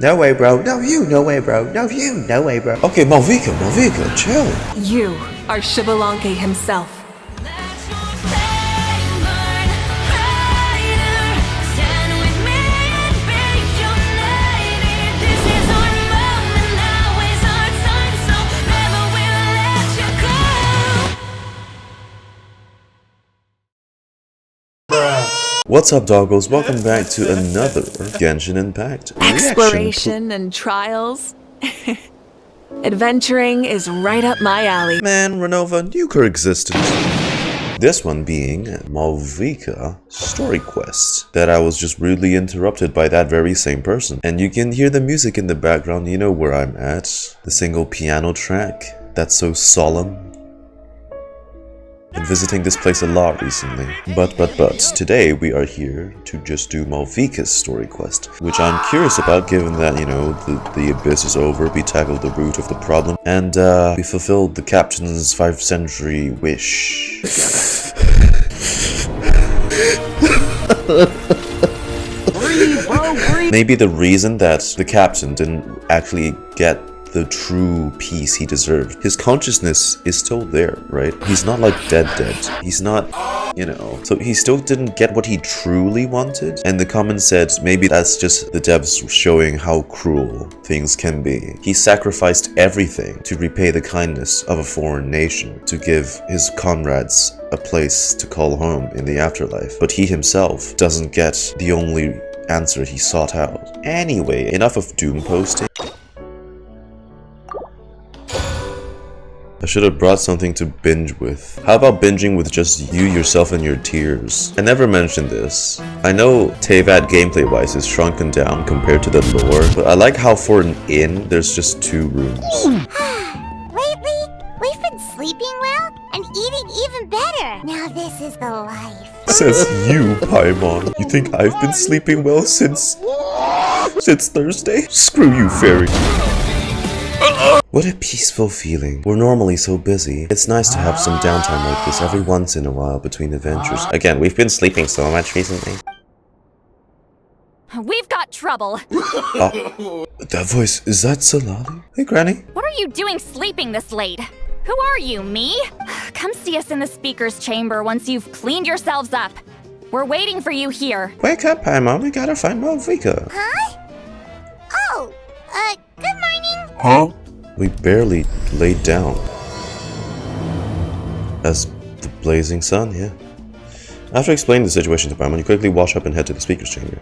No way, bro. No, you. No way, bro. No, you. No way, bro. Okay, Mavuika, chill. You are Xbalanque himself. What's up, doggos? Welcome back to another Genshin Impact Exploration and trials. Adventuring is right up my alley. Man, Ronova, nuke existence. This one being Mavuika story quest that I was just rudely interrupted by that very same person. And you can hear the music in the background, you know where I'm at. The single piano track that's so solemn. Been visiting this place a lot recently. But today we are here to just do Mavuika's story quest, which I'm curious about given that, you know, the abyss is over, we tackled the root of the problem, and we fulfilled the captain's 5th century wish. Breathe, bro, breathe. Maybe the reason that the captain didn't actually get the true peace he deserved. His consciousness is still there, right? He's not like dead. He's not, you know. So he still didn't get what he truly wanted. And the comment said maybe that's just the devs showing how cruel things can be. He sacrificed everything to repay the kindness of a foreign nation, to give his comrades a place to call home in the afterlife. But he himself doesn't get the only answer he sought out. Anyway, enough of doom posting. I should have brought something to binge with. How about binging with just you, yourself, and your tears? I never mentioned this. I know Teyvat gameplay-wise is shrunken down compared to the lore, but I like how for an inn, there's just 2 rooms. Lately, we've been sleeping well and eating even better. Now this is the life. Says you, Paimon. You think I've been sleeping well since Thursday? Screw you, fairy. What a peaceful feeling. We're normally so busy. It's nice to have some downtime like this every once in a while between adventures. Again, we've been sleeping so much recently. We've got trouble. That voice, is that Citlali? Hey, Granny. What are you doing sleeping this late? Who are you, me? Come see us in the speaker's chamber once you've cleaned yourselves up. We're waiting for you here. Wake up, Paimon. We gotta find Mavuika. Huh? Oh, good morning. Huh? We barely laid down. As the blazing sun, yeah. After explaining the situation to Paimon, you quickly wash up and head to the speaker's chamber.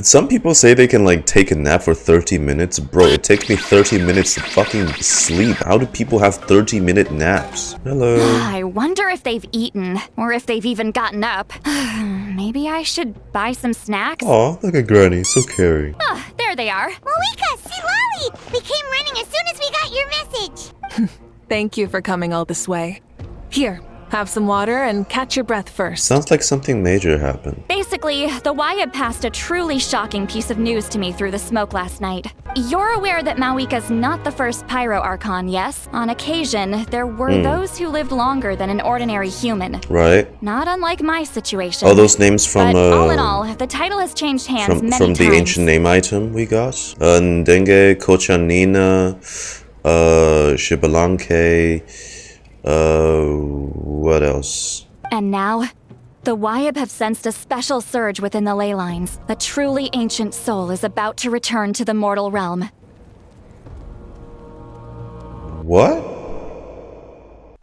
Some people say they can like take a nap for 30 minutes. Bro, it takes me 30 minutes to fucking sleep. How do people have 30-minute naps? Hello. I wonder if they've eaten, or if they've even gotten up. Maybe I should buy some snacks? Aw, look at Granny, so caring. Ah, there they are. Mavuika, Citlali! We came running as soon as we got your message. Thank you for coming all this way. Here, have some water and catch your breath first. Sounds like something major happened. Basically, the Wyab passed a truly shocking piece of news to me through the smoke last night. You're aware that Mavuika's not the first Pyro Archon, yes? On occasion, there were those who lived longer than an ordinary human. Right. Not unlike my situation. All those names from But all in all, the title has changed hands many from times. the ancient name item we got. Ndenge, Kochanina, Xbalanque, what else? And now, the Wyab have sensed a special surge within the ley lines. A truly ancient soul is about to return to the mortal realm. What?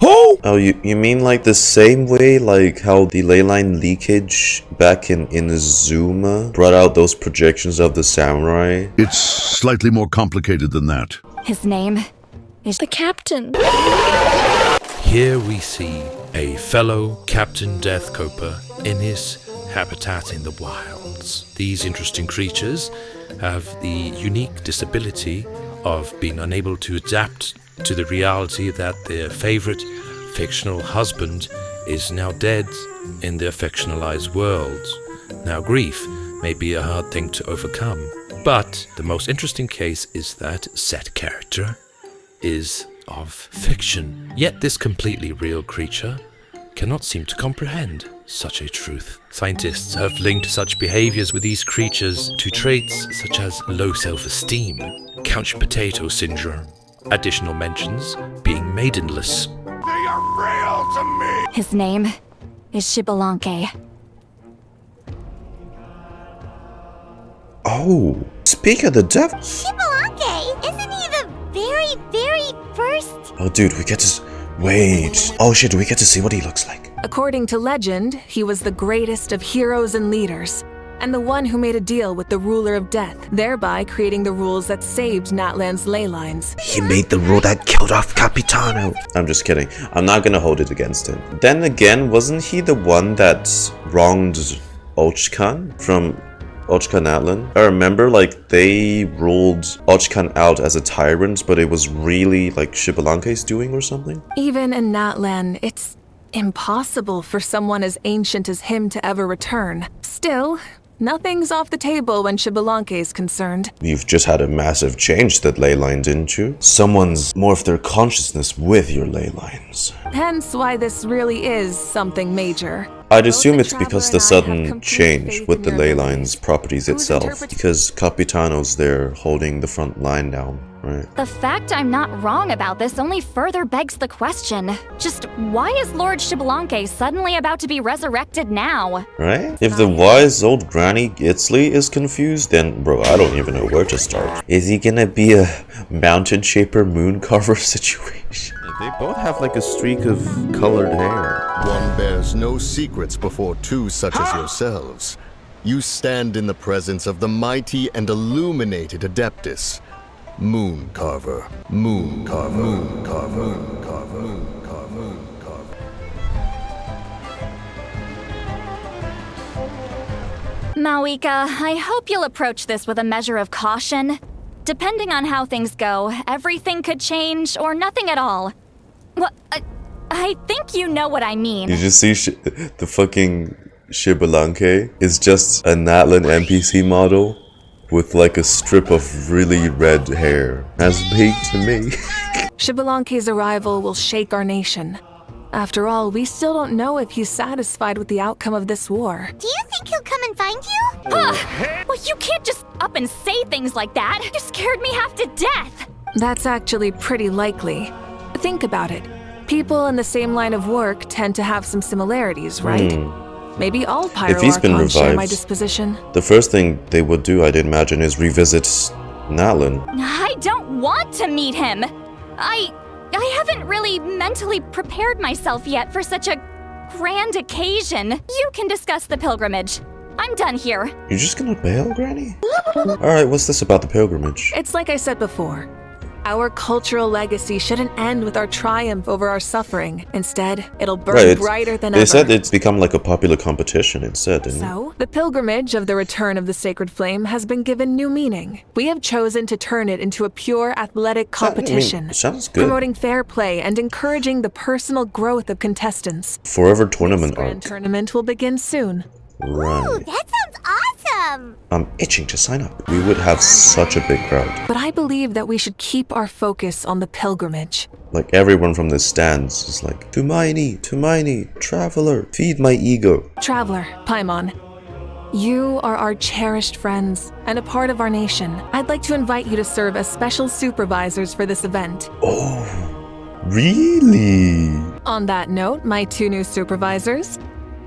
Oh, you mean like the same way like how the ley line leakage back in Inazuma brought out those projections of the samurai? It's slightly more complicated than that. His name is the Captain. Here we see a fellow Captain Deathcoper in his habitat in the wilds. These interesting creatures have the unique disability of being unable to adapt to the reality that their favorite fictional husband is now dead in their fictionalized worlds. Now, grief may be a hard thing to overcome, but the most interesting case is that said character is of fiction. Yet this completely real creature cannot seem to comprehend Such a truth. Scientists have linked such behaviors with these creatures to traits such as low self-esteem, couch potato syndrome, additional mentions being maidenless. They are real to me! His name is Xbalanque. Oh, speak of the devil. Xbalanque, isn't he the very, very first? Oh, dude, we get to wait. Oh shit, we get to see what he looks like. According to legend, he was the greatest of heroes and leaders, and the one who made a deal with the ruler of death, thereby creating the rules that saved Natlan's ley lines. He made the rule that killed off Capitano. I'm just kidding. I'm not gonna hold it against him. Then again, wasn't he the one that wronged Archon from Archon Natlan? I remember like they ruled Archon out as a tyrant, but it was really like Xbalanque's doing or something? Even in Natlan, it's impossible for someone as ancient as him to ever return. Still, nothing's off the table when Xbalanque is concerned. You've just had a massive change that ley line, didn't you? Someone's morphed their consciousness with your ley lines. Hence why this really is something major. I'd Both assume the it's because Traveler the and I have sudden complete change faith with in the your ley abilities. lines properties Whose itself. interpret- Because Capitano's there holding the front line down, right? The fact I'm not wrong about this only further begs the question. Just why is Lord Xbalanque suddenly about to be resurrected now? Right? If the wise old granny Itzli is confused, then bro, I don't even know where to start. Is he gonna be a mountain shaper moon carver situation? They both have like a streak of colored hair. One bears no secrets before two such as yourselves. You stand in the presence of the mighty and illuminated Adeptus. Moon Carver, Moon Carver, Moon Carver, Moon Carver, Moon Carver, Moon Carver. Mavuika, I hope you'll approach this with a measure of caution. Depending on how things go, everything could change or nothing at all. Well, I think you know what I mean. You just see the fucking Xbalanque is just a Natlan NPC model with like a strip of really red hair. As big to me. Xbalanque's arrival will shake our nation. After all, we still don't know if he's satisfied with the outcome of this war. Do you think he'll come and find you? Well, you can't just up and say things like that. You scared me half to death. That's actually pretty likely. Think about it. People in the same line of work tend to have some similarities, right? Maybe all Pyro If he's been Archons share my revived, disposition. the first thing they would do, I'd imagine, is revisit Natlan. I don't want to meet him. I haven't really mentally prepared myself yet for such a grand occasion. You can discuss the pilgrimage. I'm done here. You're just gonna bail, Granny? Alright, what's this about the pilgrimage? It's like I said before. Our cultural legacy shouldn't end with our triumph over our suffering. Instead, it'll burn brighter than ever. They said it's become like a popular competition instead, didn't it? So, the pilgrimage of the return of the Sacred Flame has been given new meaning. We have chosen to turn it into a pure athletic competition, sounds good. promoting fair play and encouraging the personal growth of contestants. Forever tournament This grand arc. tournament will begin soon. Ooh, Right. that sounds awesome! I'm itching to sign up. We would have such a big crowd. But I believe that we should keep our focus on the pilgrimage. Like everyone from the stands is like, Tumaini, traveler, feed my ego. Traveler, Paimon, you are our cherished friends and a part of our nation. I'd like to invite you to serve as special supervisors for this event. Oh, really? On that note, my two new supervisors,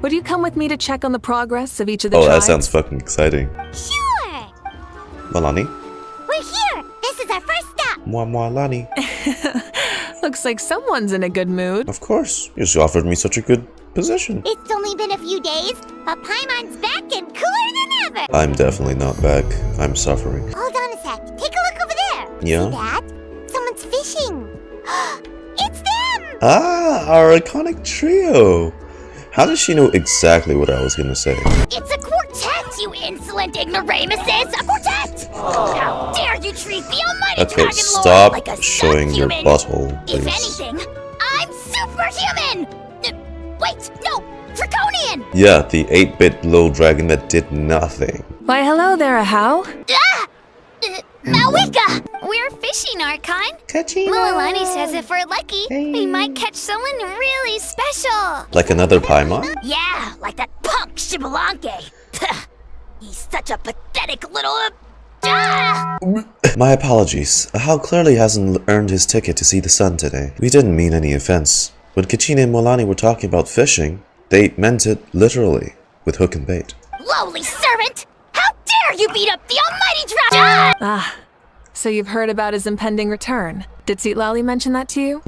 would you come with me to check on the progress of each of the Oh, that tribes? sounds fucking exciting. Sure! Mualani? We're here! This is our first stop! Mualani. Looks like someone's in a good mood. Of course. You just offered me such a good position. It's only been a few days, but Paimon's back and cooler than ever. I'm definitely not back. I'm suffering. Hold on a sec. Take a look over there. Yeah? See that? Someone's fishing. It's them! Ah, our iconic trio. How does she know exactly what I was gonna say? It's a quartet, you insolent ignoramuses! A quartet! How dare you treat the almighty Okay, Dragon stop Lord like a showing your subhuman! butthole, If please. anything, I'm superhuman! Wait, no! Draconian! Yeah, the 8-bit little dragon that did nothing. Why, hello there, Ajaw. Ah! Mavuika! We're fishing, Archon. Kachina! Mualani says if we're lucky, we might catch someone really special. Like another Paimon? Yeah, like that punk Xbalanque. He's such a pathetic little... My apologies. Ajaw clearly hasn't earned his ticket to see the sun today. We didn't mean any offense. When Kachina and Mualani were talking about fishing, they meant it literally, with hook and bait. Lowly servant! How dare you beat up the almighty dragon! Ah, so you've heard about his impending return. Did Citlali mention that to you?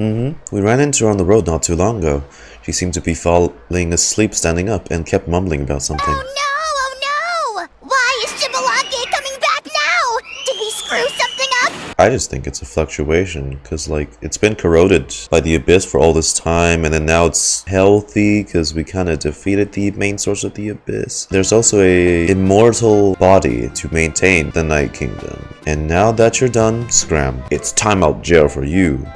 We ran into her on the road not too long ago. She seemed to be falling asleep standing up and kept mumbling about something. Oh no! Why is Xbalanque coming back now? Did he screw something up? I just think it's a fluctuation, because like it's been corroded by the abyss for all this time, and then now it's healthy because we kind of defeated the main source of the abyss. There's also a immortal body to maintain the Night Kingdom, and now that you're done, scram. It's time out jail for you.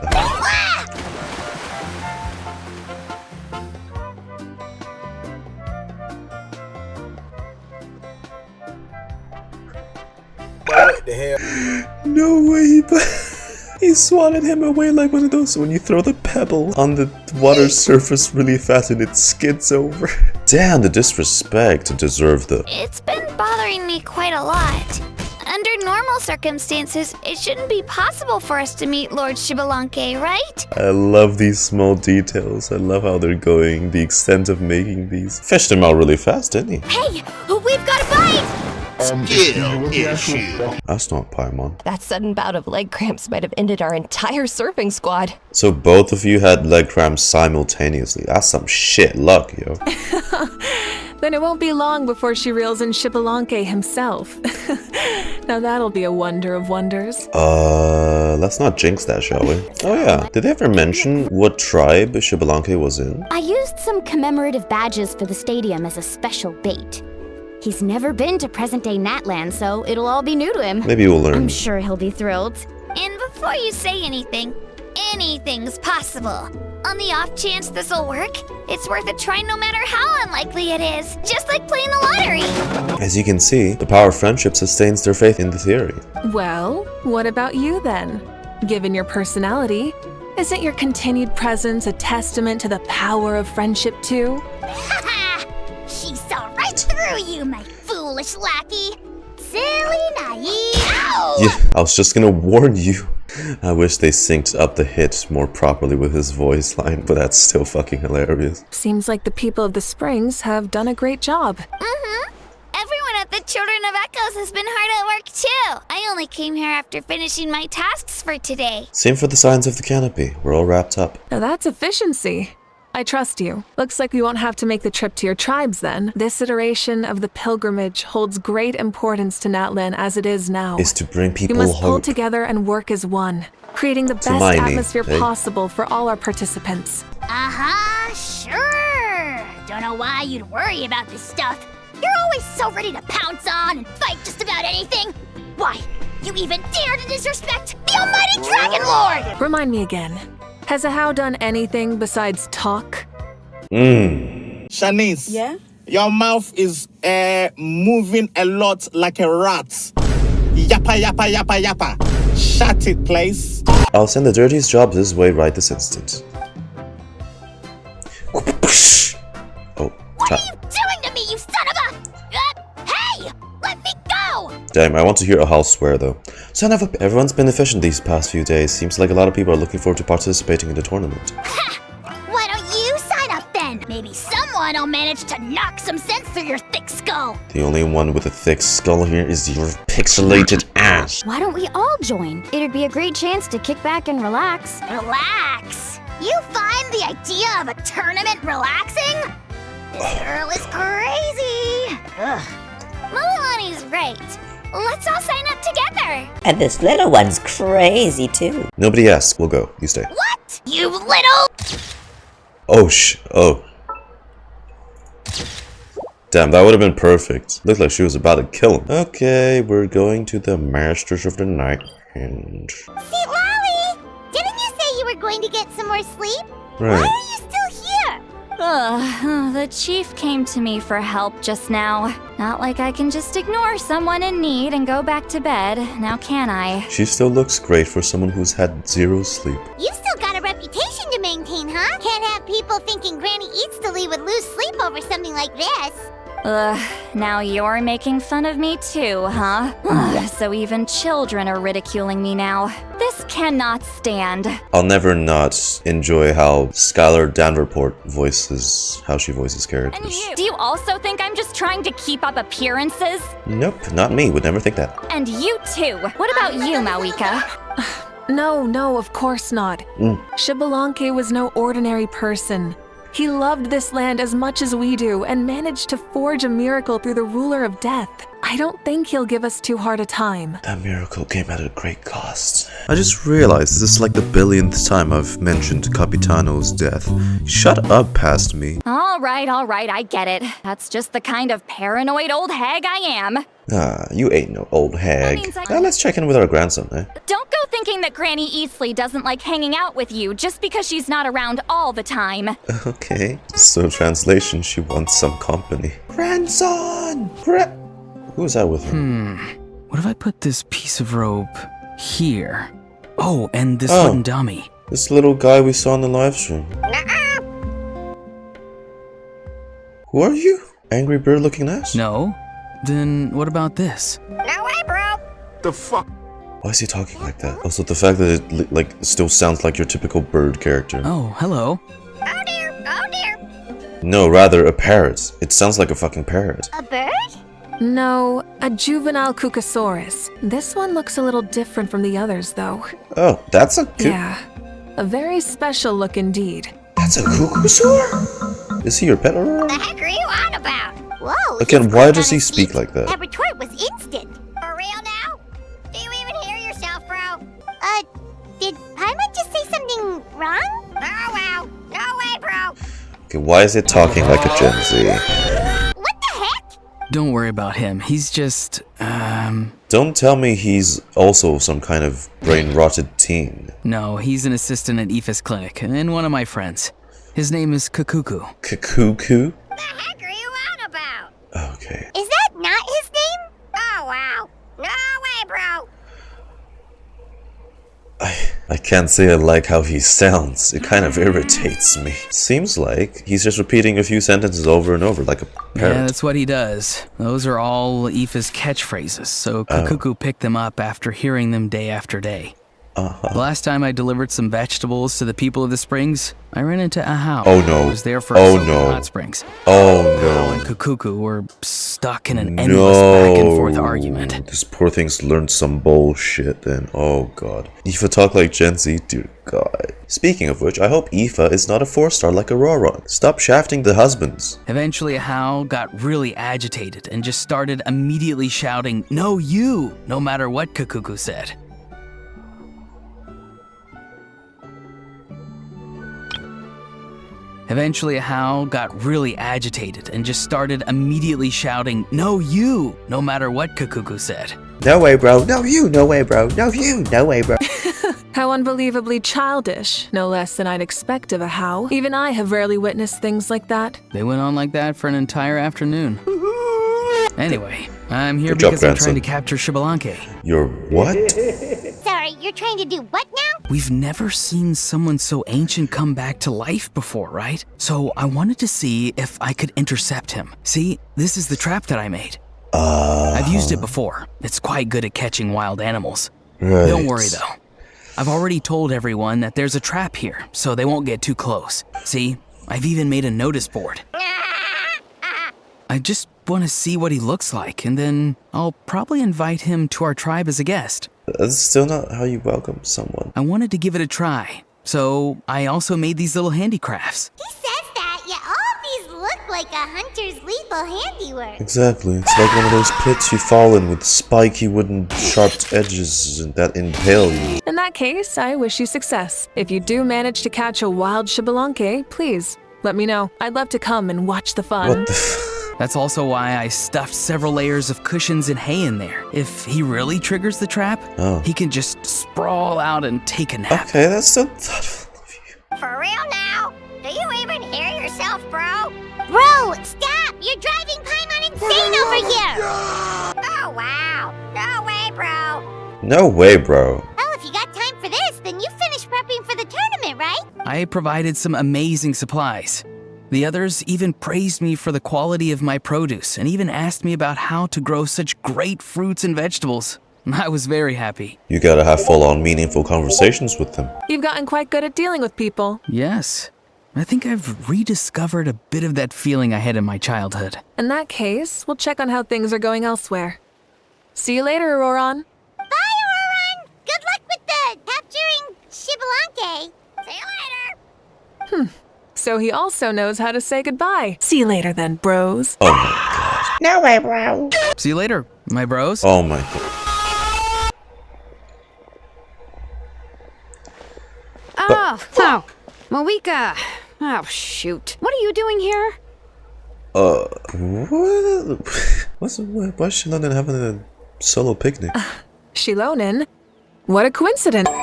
What the hell? No way, he swatted him away like one of those when you throw the pebble on the water surface really fast and it skids over. Damn, the disrespect to deserve the... It's been bothering me quite a lot. Under normal circumstances, it shouldn't be possible for us to meet Lord Xbalanque, right? I love these small details. I love how they're going, the extent of making these. Fished him out really fast, didn't he? Hey, we've got a bite! Skill issue. That's not Paimon. That sudden bout of leg cramps might have ended our entire surfing squad. So both of you had leg cramps simultaneously. That's some shit luck, yo. Then it won't be long before she reels in Xbalanque himself. Now that'll be a wonder of wonders. Let's not jinx that, shall we? Oh yeah, did they ever mention what tribe Xbalanque was in? I used some commemorative badges for the stadium as a special bait. He's never been to present-day Natland, so it'll all be new to him. Maybe we'll learn. I'm sure he'll be thrilled. And before you say anything, anything's possible. On the off chance this'll work, it's worth a try no matter how unlikely it is. Just like playing the lottery. As you can see, the power of friendship sustains their faith in the theory. Well, what about you then? Given your personality, isn't your continued presence a testament to the power of friendship too? She saw right through you, my foolish lackey. Silly, naive. Ow! Yeah, I was just gonna warn you. I wish they synced up the hit more properly with his voice line, but that's still fucking hilarious. Seems like the people of the Springs have done a great job. Everyone at the Children of Echoes has been hard at work too. I only came here after finishing my tasks for today. Same for the Signs of the Canopy. We're all wrapped up. Now that's efficiency. I trust you. Looks like we won't have to make the trip to your tribes then. This iteration of the pilgrimage holds great importance to Natlan as it is now. Is to bring people You must pull hope. together and work as one, creating the best Miney, atmosphere hey? possible for all our participants. Sure. Don't know why you'd worry about this stuff. You're always so ready to pounce on and fight just about anything. Why, you even dare to disrespect the almighty Dragon Lord! Remind me again. Has Ajaw done anything besides talk? Shanice. Yeah? Your mouth is moving a lot like a rat. Yappa, yappa, yappa, yappa. Shut it, please. I'll send the dirtiest job this way right this instant. Oh, What are you doing to me, you son of a... hey! Let me go! damn, I want to hear Ajaw swear though. Son of a... Everyone's been efficient these past few days. Seems like a lot of people are looking forward to participating in the tournament. Why don't you sign up then? Maybe someone will manage to knock some sense through your thick skull. The only one with a thick skull here is your pixelated ass. Why don't we all join? It'd be a great chance to kick back and relax. Relax. You find the idea of a tournament relaxing? This girl is crazy. Ugh. Mualani's right. Let's all sign up together. And this little one's crazy too. Nobody asks. We'll go. You stay. What? You little... Oh. Damn, that would have been perfect. Looked like she was about to kill him. Okay, we're going to the Masters of the Night and... Citlali! Didn't you say you were going to get some more sleep? Right. Why are you still here? The chief came to me for help just now. Not like I can just ignore someone in need and go back to bed, now can I? She still looks great for someone who's had 0 sleep. You've still got a reputation to maintain, huh? Can't have people thinking Granny Eatsley would lose sleep over something like this. Now you're making fun of me too, huh? So even children are ridiculing me now. This cannot stand. I'll never not enjoy how Skylar Danverport voices characters. And do you also think I'm just trying to keep up appearances? Nope, not me. Would never think that. And you too. What about you, Mavuika? No, of course not. Xbalanque was no ordinary person. He loved this land as much as we do and managed to forge a miracle through the ruler of death. I don't think he'll give us too hard a time. That miracle came at a great cost. I just realized this is like the billionth time I've mentioned Capitano's death. Shut up past me. All right, I get it. That's just the kind of paranoid old hag I am. You ain't no old hag. Now let's check in with our grandson, eh? Don't go thinking that Granny Eatsley doesn't like hanging out with you just because she's not around all the time. Okay, so translation, she wants some company. Grandson! Who's that with her? What if I put this piece of rope here? Oh, and this wooden dummy. This little guy we saw in the live stream. Who are you? Angry bird looking ass? No. Then what about this? No way, bro. The fuck? Why is he talking like that? Also, the fact that it still sounds like your typical bird character. Oh, hello. Oh dear. No, rather a parrot. It sounds like a fucking parrot. A bird? No, a juvenile Qucusaurus. This one looks a little different from the others, though. Oh, that's a Yeah, a very special look indeed. That's a Qucusaur? Is he your pet, Ororon? The heck are you on about? Whoa. Again, why does he speak like that? That retort was instant. For real now? Do you even hear yourself, bro? Did Paimon just say something wrong? Oh wow. No way, bro. Okay, why is it talking like a Gen Z? What the heck? Don't worry about him. He's just, Don't tell me he's also some kind of brain-rotted teen. No, he's an assistant at Aoife's clinic, and one of my friends. His name is Kukuku. Kukuku? The heck are you on about? Okay. Is that not his name? Oh wow. No way, bro. I can't say I like how he sounds. It kind of irritates me. Seems like he's just repeating a few sentences over and over like a parrot. Yeah, that's what he does. Those are all Aoife's catchphrases, so Kukuku picked them up after hearing them day after day. The last time I delivered some vegetables to the people of the springs, I ran into Ajaw. Oh no. Who was there for hot springs. Oh no. And Kukuku were stuck in an endless back and forth argument. This poor thing's learned some bullshit then. Oh god. Aoife talk like Gen Z, dear god. Speaking of which, I hope Aoife is not a 4-star like Ororon. Stop shafting the husbands. Eventually Ajaw got really agitated and just started immediately shouting, "No, you!" no matter what Kukuku said. Eventually, Ajaw got really agitated and just started immediately shouting, "No, you!" no matter what Kukuku said. No way, bro. No, you. No way, bro. No, you. No way, bro. How unbelievably childish, no less than I'd expect of Ajaw. Even I have rarely witnessed things like that. They went on like that for an entire afternoon. Anyway, I'm here Good job, because I'm trying grandson. to capture Xbalanque. You're what? Sorry, you're trying to do what now? We've never seen someone so ancient come back to life before, right? So I wanted to see if I could intercept him. See, this is the trap that I made. I've used it before. It's quite good at catching wild animals. Right. Don't worry though. I've already told everyone that there's a trap here, so they won't get too close. See, I've even made a notice board. I just want to see what he looks like, and then I'll probably invite him to our tribe as a guest. That's still not how you welcome someone. I wanted to give it a try, so I also made these little handicrafts. He says that, yet all of these look like a hunter's lethal handiwork. Exactly. It's like one of those pits you fall in with spiky wooden sharp edges that impale you. In that case, I wish you success. If you do manage to catch a wild Xbalanque, please let me know. I'd love to come and watch the fun. What the That's also why I stuffed several layers of cushions and hay in there. If he really triggers the trap, he can just sprawl out and take a nap. Okay, that's so thoughtful of you. For real now? Do you even hear yourself, bro? over here! Oh, wow. No way, bro. No way, bro. Well, if you got time for this, then you finished prepping for the tournament, right? I provided some amazing supplies. The others even praised me for the quality of my produce and even asked me about how to grow such great fruits and vegetables. I was very happy. You gotta have full-on meaningful conversations with them. You've gotten quite good at dealing with people. Yes. I think I've rediscovered a bit of that feeling I had in my childhood. In that case, we'll check on how things are going elsewhere. See you later, Ororon. Bye, Ororon! Good luck with the capturing Xbalanque. See you later! So he also knows how to say goodbye. See you later then, bros. Oh my god. No way, bro. See you later, my bros. Oh my god. Oh, Mavuika. Oh, shoot. What are you doing here? What? Why's Xilonen having a solo picnic? Xilonen? What a coincidence. You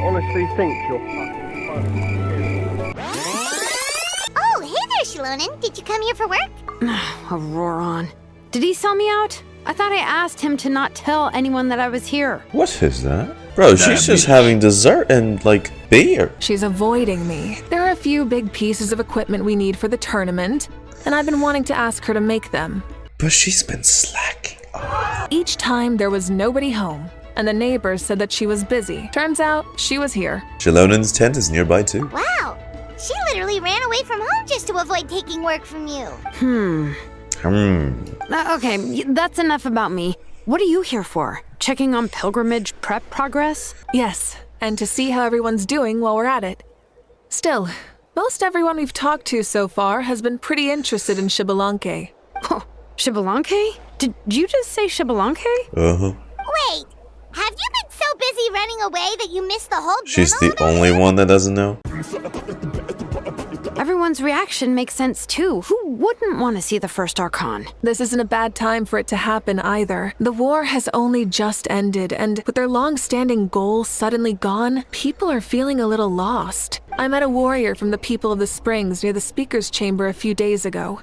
honestly think you're fucking funny? Oh, hey there, Xilonen. Did you come here for work? Ororon. Did he sell me out? I thought I asked him to not tell anyone that I was here. What is that? Bro, she's just having dessert and, like, beer. She's avoiding me. There are a few big pieces of equipment we need for the tournament, and I've been wanting to ask her to make them. But she's been slacking. Each time there was nobody home, and the neighbors said that she was busy. Turns out, she was here. Xilonen's tent is nearby too. Wow. She literally ran away from home just to avoid taking work from you. Okay, that's enough about me. What are you here for? Checking on pilgrimage prep progress? Yes, and to see how everyone's doing while we're at it. Still, most everyone we've talked to so far has been pretty interested in Xbalanque. Oh, Xbalanque? Did you just say Xbalanque? Uh-huh. Wait, have you been so busy running away that you missed the whole She's the only one that doesn't know? Everyone's reaction makes sense too. Who wouldn't want to see the first Archon? This isn't a bad time for it to happen either. The war has only just ended, and with their long-standing goal suddenly gone, people are feeling a little lost. I met a warrior from the People of the Springs near the Speaker's Chamber a few days ago.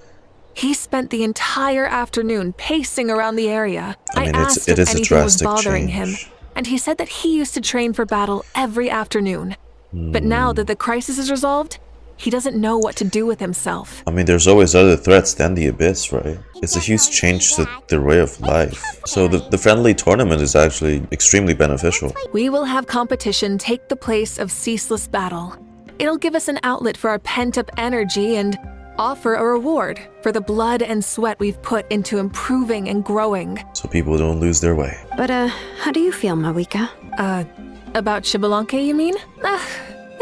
He spent the entire afternoon pacing around the area. I asked if anything was bothering him, and he said that he used to train for battle every afternoon. But now that the crisis is resolved, he doesn't know what to do with himself. I mean, there's always other threats than the Abyss, right? It's a huge change to their way of life. So the friendly tournament is actually extremely beneficial. We will have competition take the place of ceaseless battle. It'll give us an outlet for our pent-up energy and offer a reward for the blood and sweat we've put into improving and growing. So people don't lose their way. But, how do you feel, Mavuika? About Xbalanque, you mean?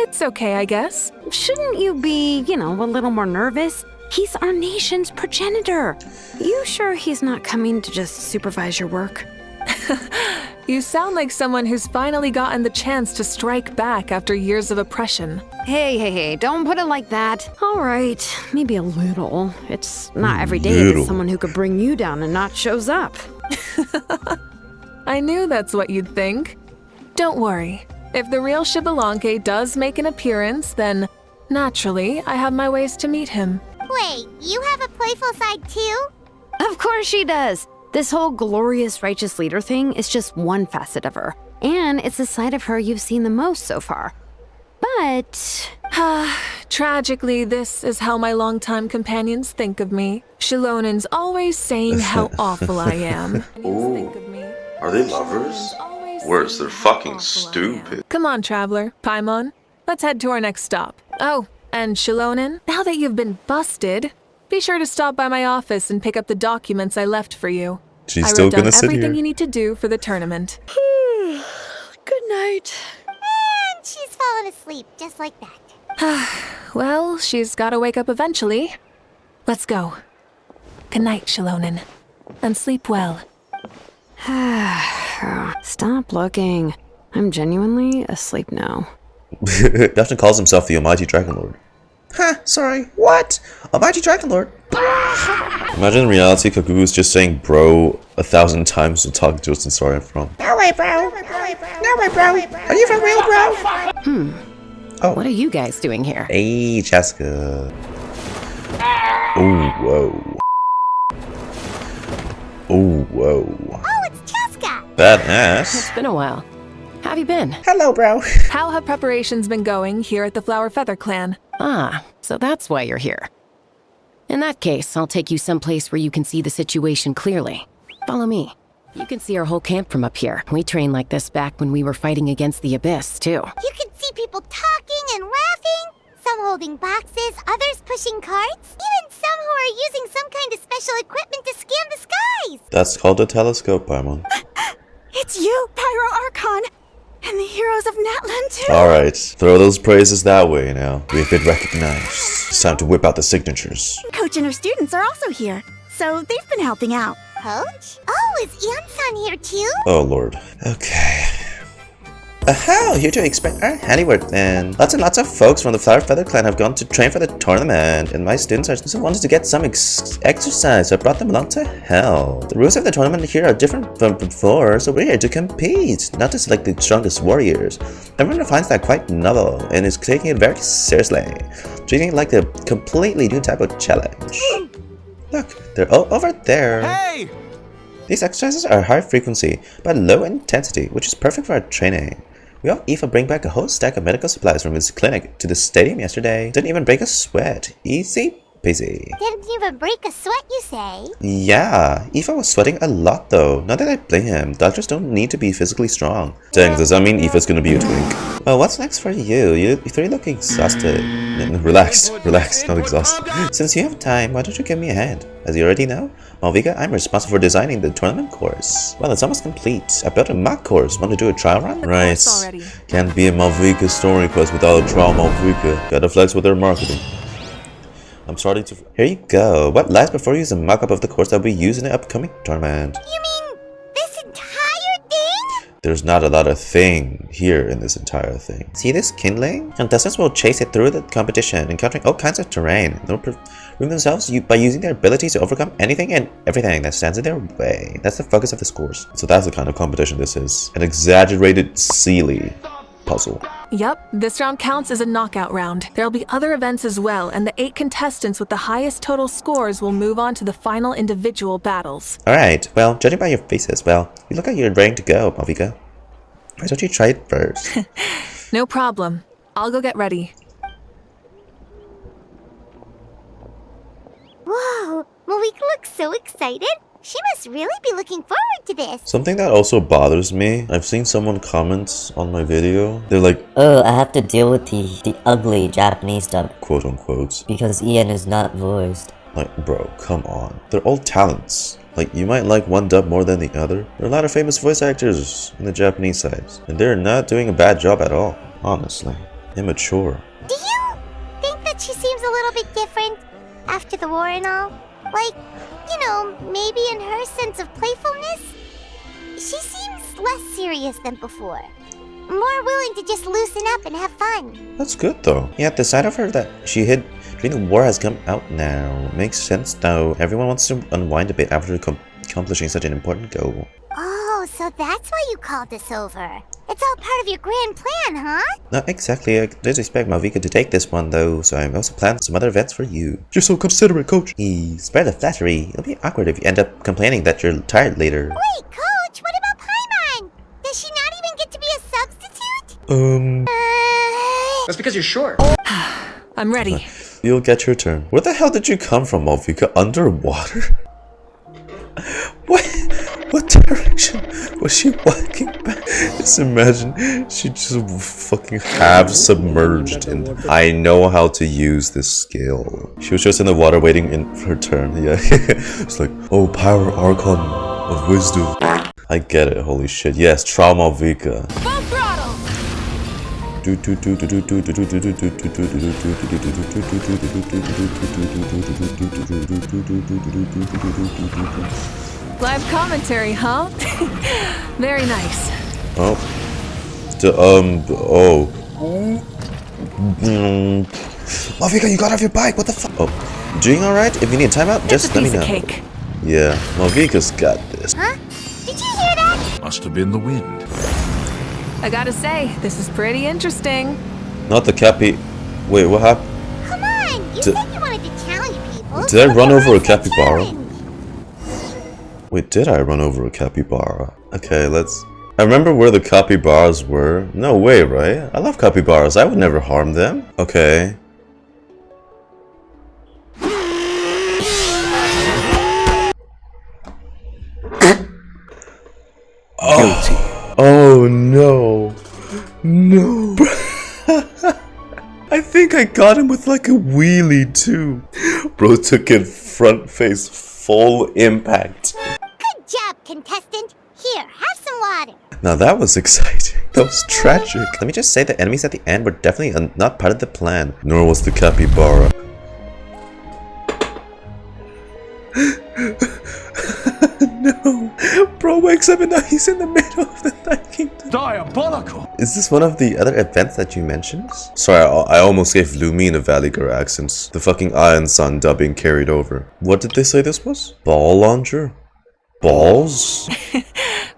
It's okay, I guess. Shouldn't you be, a little more nervous? He's our nation's progenitor. You sure he's not coming to just supervise your work? You sound like someone who's finally gotten the chance to strike back after years of oppression. Hey, don't put it like that. All right, maybe a little. It's not every day that someone who could bring you down and not shows up. I knew that's what you'd think. Don't worry. If the real Xbalanque does make an appearance, then naturally, I have my ways to meet him. Wait, you have a playful side too? Of course she does. This whole glorious righteous leader thing is just one facet of her. And it's the side of her you've seen the most so far. But... tragically, this is how my longtime companions think of me. Xilonen's always saying how awful I am. Are they lovers? Worse, they're fucking stupid. Come on, traveler, Paimon. Let's head to our next stop. Oh, and Xilonen, now that you've been busted, be sure to stop by my office and pick up the documents I left for you. She's still gonna sit here. I wrote down everything you need to do for the tournament. Good night. And she's fallen asleep just like that. Well, she's gotta wake up eventually. Let's go. Good night, Xilonen. And sleep well. Stop looking. I'm genuinely asleep now. Daphne calls himself the Almighty Dragon Lord. Sorry, what? Almighty Dragon Lord? Imagine in reality, Kaku's just saying bro 1,000 times to talk to us in Sorry from. No way, bro. No way, bro. Are you for real, bro? Oh. What are you guys doing here? Hey, Chasca. Oh, whoa. Oh, whoa. Oh, it's Chasca! Badass. It's been a while. How have you been? Hello, bro. How have preparations been going here at the Flower Feather Clan? Ah, so that's why you're here. In that case, I'll take you someplace where you can see the situation clearly. Follow me. You can see our whole camp from up here. We trained like this back when we were fighting against the Abyss, too. You can see people talking and laughing, some holding boxes, others pushing carts, even some who are using some kind of special equipment to scan the skies. That's called a telescope, Paimon. It's you, Pyro Archon, and the heroes of Natlan too. Alright, throw those praises that way now. We've been recognized. It's time to whip out the signatures. Coach and her students are also here, so they've been helping out. Coach? Oh, is Iansan here too? Oh lord. Okay. Aha! Here to expect our handiwork then. Lots and lots of folks from the Flower Feather Clan have gone to train for the tournament, and my students also wanted to get some exercise, so I brought them along to help. The rules of the tournament here are different from before, so we're here to compete, not to select the strongest warriors. Everyone finds that quite novel, and is taking it very seriously, treating it like a completely new type of challenge. Look, they're all over there. Hey! These exercises are high frequency, but low intensity, which is perfect for our training. We helped Aoife bring back a whole stack of medical supplies from his clinic to the stadium yesterday. Didn't even break a sweat. Easy peasy. Didn't even break a sweat, you say? Yeah, Aoife was sweating a lot though. Not that I blame him. Doctors don't need to be physically strong. Dang, does that mean Aoife's gonna be a twink? Well, what's next for you? You three look exhausted. Relax, not exhausted. Since you have time, why don't you give me a hand? As you already know, Mavuika, I'm responsible for designing the tournament course. Well, it's almost complete. I built a mock course. Want to do a trial run? Right. Can't be a Mavuika story quest without a trial Mavuika. Gotta flex with their marketing. I'm starting to... Here you go. What lies before you is a mock-up of the course that we use in the upcoming tournament. You mean this entire thing? There's not a lot of thing here in this entire thing. See this kindling? Contestants will chase it through the competition, encountering all kinds of terrain. They'll prove themselves by using their abilities to overcome anything and everything that stands in their way. That's the focus of this course. So that's the kind of competition this is. An exaggerated silly puzzle. Yep, this round counts as a knockout round. There'll be other events as well, and the 8 contestants with the highest total scores will move on to the final individual battles. Alright, well, judging by your faces, well, you look like you're ready to go, Mavuika. Why don't you try it first? No problem. I'll go get ready. Whoa, Mavuika looks so excited. She must really be looking forward to this. Something that also bothers me, I've seen someone comment on my video. They're like, oh, I have to deal with the ugly Japanese dub, quote unquote, because Ian is not voiced. Like, bro, come on. They're all talents. Like, you might like one dub more than the other. There are a lot of famous voice actors in the Japanese sides, and they're not doing a bad job at all, honestly. Immature. Do you think that she seems a little bit different after the war and all? Like, you know, maybe in her sense of playfulness? She seems less serious than before. More willing to just loosen up and have fun. That's good though. Yeah, the side of her that she hid during the war has come out now. Makes sense though. Everyone wants to unwind a bit after accomplishing such an important goal. Oh, so that's why you called us over. It's all part of your grand plan, huh? Not exactly. I did expect Mavuika to take this one though, so I also planned some other events for you. You're so considerate, coach. Spare the flattery. It'll be awkward if you end up complaining that you're tired later. Wait, coach, what about Paimon? Does she not even get to be a substitute? That's because you're short. I'm ready. You'll get your turn. Where the hell did you come from, Mavuika? Underwater? What direction was she walking back? Just imagine she just fucking half submerged in. I know how to use this skill. She was just in the water waiting in for her turn. Yeah. It's like, oh, Pyro Archon of wisdom. I get it, holy shit. Yes, Trauma Mavuika. Full throttle! Live commentary, huh? Very nice. Oh. Mavuika, you got off your bike, what the fuck? Oh, you doing alright? If you need a timeout, just let me know. Cake. Yeah, Mavuika's got this. Huh? Did you hear that? Must have been the wind. I gotta say, this is pretty interesting. Not the Capi... Wait, what happened? Come on, you said you wanted to challenge people. Did I run over a capybara? Wait, did I run over a capybara? Okay, let's... I remember where the capybaras were. No way, right? I love capybaras. I would never harm them. Okay. Oh no. No. I think I got him with like a wheelie too. Bro took it front face, full impact. Good job, contestant. Here, have some water. Now that was exciting. That was tragic. Let me just say the enemies at the end were definitely not part of the plan. Nor was the capybara. No. Bro wakes up and now he's in the middle of the Night Kingdom. Diabolical! Is this one of the other events that you mentioned? Sorry, I almost gave Lumine a Valley Girl accent. The fucking Iansan dubbing carried over. What did they say this was? Ball launcher? Balls?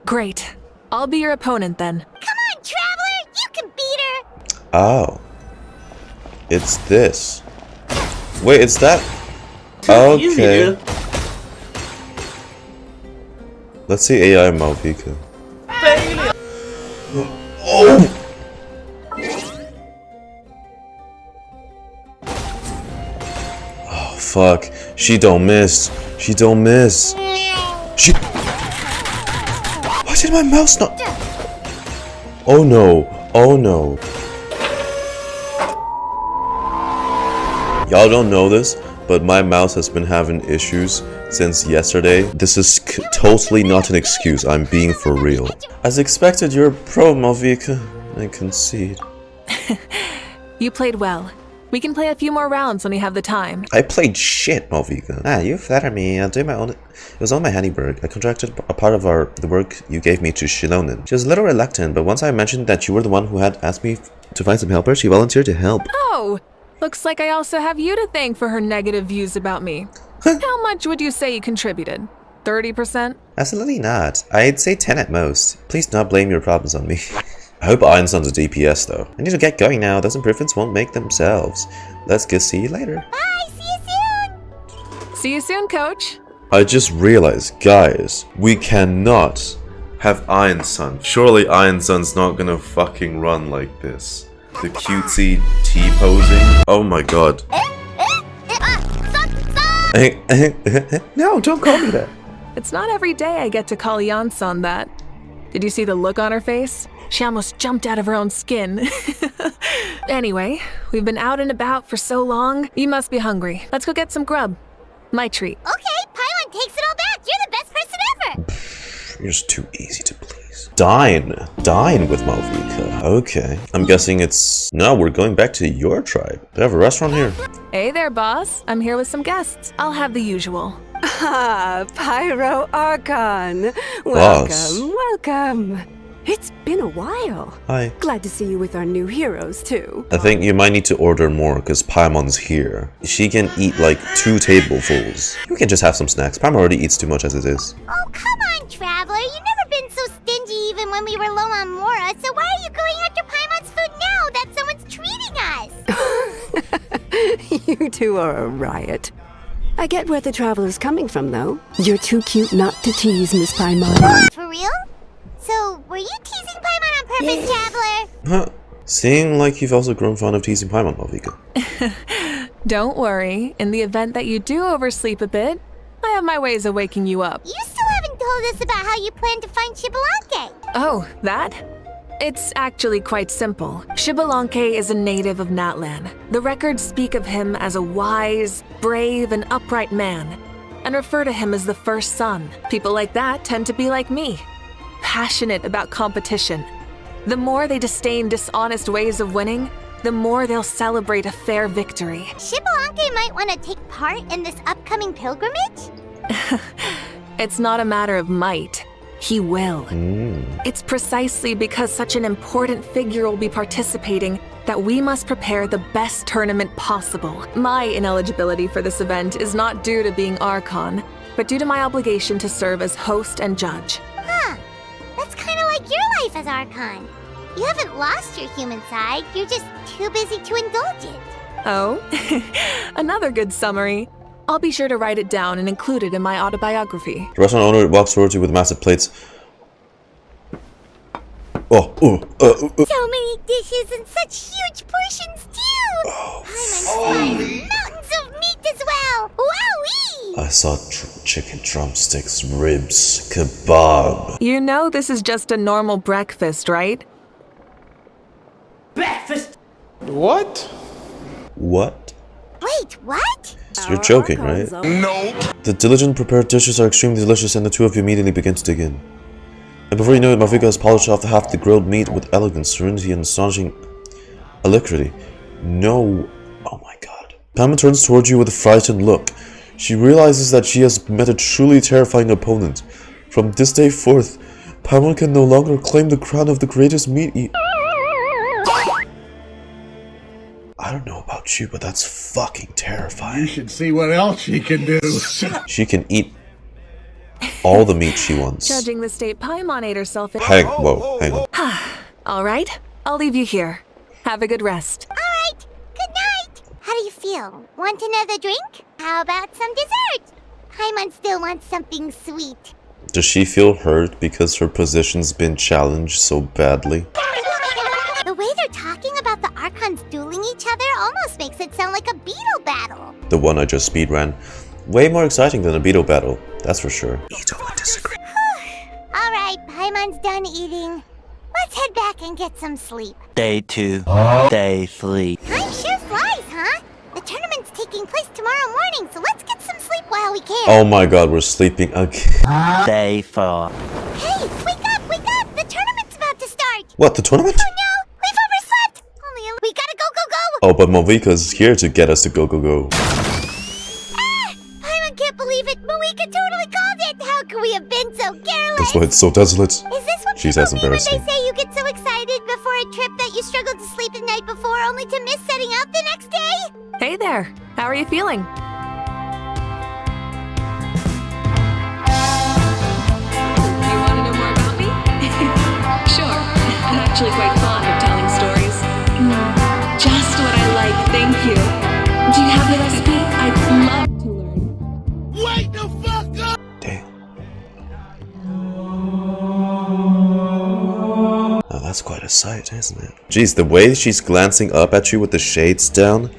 Great. I'll be your opponent then. Come on, Traveler! You can beat her! Oh. It's this. Wait, it's that? Okay. Let's see AI Mavuika. Failure! Oh! Oh, fuck. She don't miss. She don't miss. She... Why did my mouse not... Oh no. Oh no. Y'all don't know this, but my mouse has been having issues since yesterday. This is totally not an excuse. I'm being for real. As expected, you're a pro, Mavuika. I concede. You played well. We can play a few more rounds when you have the time. I played shit, Mavuika. Ah, you flatter me. I'll do my own. It was on my handiwork. I contracted a part of the work you gave me to Xilonen. She was a little reluctant, but once I mentioned that you were the one who had asked me to find some helpers, she volunteered to help. Oh! Looks like I also have you to thank for her negative views about me. How much would you say you contributed? 30%? Absolutely not. I'd say 10 at most. Please do not blame your problems on me. I hope Iansan's a DPS though. I need to get going now. Those improvements won't make themselves. Let's get see you later. Bye, see you soon! See you soon, coach. I just realized, guys, we cannot have Iansan. Surely Iansan's not gonna fucking run like this. The cutesy T-posing. Oh my god. No, don't call me that. It's not every day I get to call Iansan that. Did you see the look on her face? She almost jumped out of her own skin. Anyway, we've been out and about for so long. You must be hungry. Let's go get some grub. My treat. Okay, Pylon takes it all back. You're the best person ever. You're just too easy to please. Dine with Mavuika. Okay. I'm guessing it's... No, we're going back to your tribe. They have a restaurant here. Hey there, boss. I'm here with some guests. I'll have the usual. Ah, Pyro Archon. Boss. Welcome. It's been a while. Hi. Glad to see you with our new heroes, too. I think you might need to order more because Paimon's here. She can eat like 2 tablefuls. You can just have some snacks. Paimon already eats too much as it is. Oh, come on, Traveler. You've never been so stingy even when we were low on Mora, so why are you going after Paimon's food now that someone's treating us? You two are a riot. I get where the Traveler's coming from, though. You're too cute not to tease, Miss Paimon. For real? So, were you teasing Paimon on purpose, Traveler? Huh. Seeing like you've also grown fond of teasing Paimon, Mavuika. Don't worry. In the event that you do oversleep a bit, I have my ways of waking you up. You still haven't told us about how you plan to find Xbalanque. Oh, that? It's actually quite simple. Xbalanque is a native of Natlan. The records speak of him as a wise, brave, and upright man, and refer to him as the first son. People like that tend to be like me, passionate about competition. The more they disdain dishonest ways of winning, the more they'll celebrate a fair victory. Xbalanque might want to take part in this upcoming pilgrimage? It's not a matter of might. He will. It's precisely because such an important figure will be participating that we must prepare the best tournament possible. My ineligibility for this event is not due to being Archon, but due to my obligation to serve as host and judge. Huh. That's kind of like your life as Archon. You haven't lost your human side, you're just too busy to indulge it. Oh, another good summary. I'll be sure to write it down and include it in my autobiography. The restaurant owner walks towards you with massive plates. So many dishes and such huge portions too! Mountains of meat as well! Wowee! I saw chicken drumsticks, ribs, kebab. You know this is just a normal breakfast, right? Breakfast? What? What? Wait, what? You're joking, right? No. The diligent prepared dishes are extremely delicious and the two of you immediately begin to dig in. And before you know it, Mavuika has polished off half the grilled meat with elegance, serenity, and astonishing alacrity. No. Oh my god. Paimon turns towards you with a frightened look. She realizes that she has met a truly terrifying opponent. From this day forth, Paimon can no longer claim the crown of the greatest meat eater. I don't know about you, but that's fucking terrifying. You should see what else she can do. She can eat all the meat she wants. Judging the state Paimon ate herself in. Hang on. All right, I'll leave you here. Have a good rest. All right, good night. How do you feel? Want another drink? How about some dessert? Paimon still wants something sweet. Does she feel hurt because her position's been challenged so badly? The way they're talking about the Archons dueling each other almost makes it sound like a beetle battle. The one I just speedran. Way more exciting than a beetle battle, that's for sure. Ito would disagree. Alright, Paimon's done eating. Let's head back and get some sleep. Day 2. Day 3. Time sure flies, huh? The tournament's taking place tomorrow morning, so let's get some sleep while we can. Oh my god, we're sleeping again. Day 4. Hey, wake up, wake up! The tournament's about to start! What, the tournament? Oh no, we've overslept! We gotta go, go, go! Oh, but Mavuika's here to get us to go, go, go. I can't believe it! Mavuika totally called it! How could we have been so careless? That's why it's so desolate. Is this what She's people as mean when embarrassing. they say you get so excited before a trip that you struggled to sleep the night before only to miss setting out the next day? Hey there, how are you feeling? You want to know more about me? Sure, I'm actually quite fond of telling stories. Just what I like, thank you. Do you have the recipe? I'd love to learn. Wake the fuck up! Damn. Now that's quite a sight, isn't it? Jeez, the way she's glancing up at you with the shades down.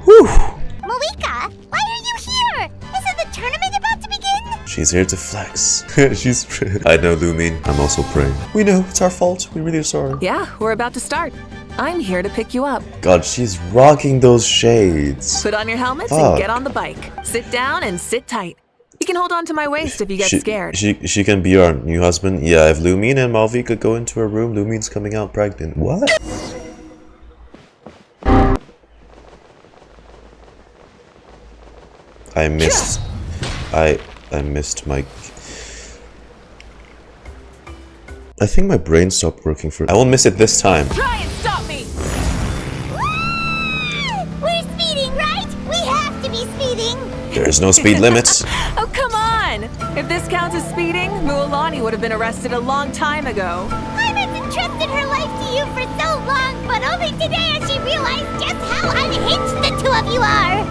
Whew! Mavuika, why are you here? Isn't the tournament about to begin? She's here to flex. I know, Lumine. I'm also praying. We know, it's our fault. We really are sorry. Yeah, we're about to start. I'm here to pick you up. God, she's rocking those shades. Put on your helmets Fuck. and get on the bike. Sit down and sit tight. You can hold on to my waist if you get scared. She can be our new husband. Yeah, if Lumine and Mavuika go into her room, Lumine's coming out pregnant. What? I missed my... I think my brain stopped working for... I won't miss it this time. Try and stop me! We're speeding, right? We have to be speeding! There's no speed limit. Oh, come on! If this counts as speeding, Mualani would have been arrested a long time ago. Paimon's entrusted her life to you for so long, but only today has she realized just how unhinged the two of you are!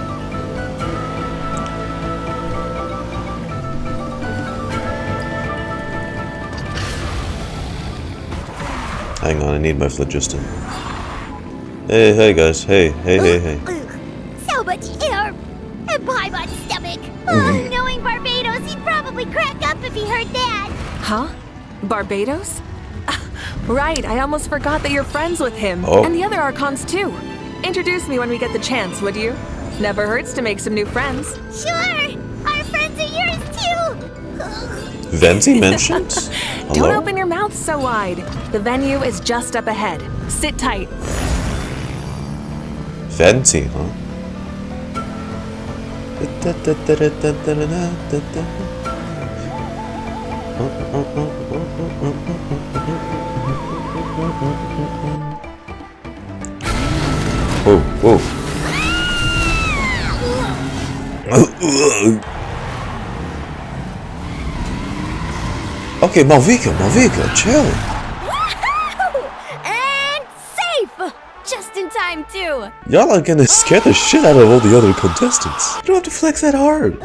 Hang on, I need my phlogiston. Hey guys, hey. So much air! And Paimon's stomach! Knowing Barbados, he'd probably crack up if he heard that! Huh? Barbados? Right, I almost forgot that you're friends with him. Oh. And the other Archons too. Introduce me when we get the chance, would you? Never hurts to make some new friends. Sure! Our friends are yours too! Venti mentioned? Don't Hello? open your mouth so wide. The venue is just up ahead. Sit tight. Venti, huh? Whoa. Okay, Mavuika, chill. And safe! Just in time, too. Y'all are gonna scare the shit out of all the other contestants. You don't have to flex that hard.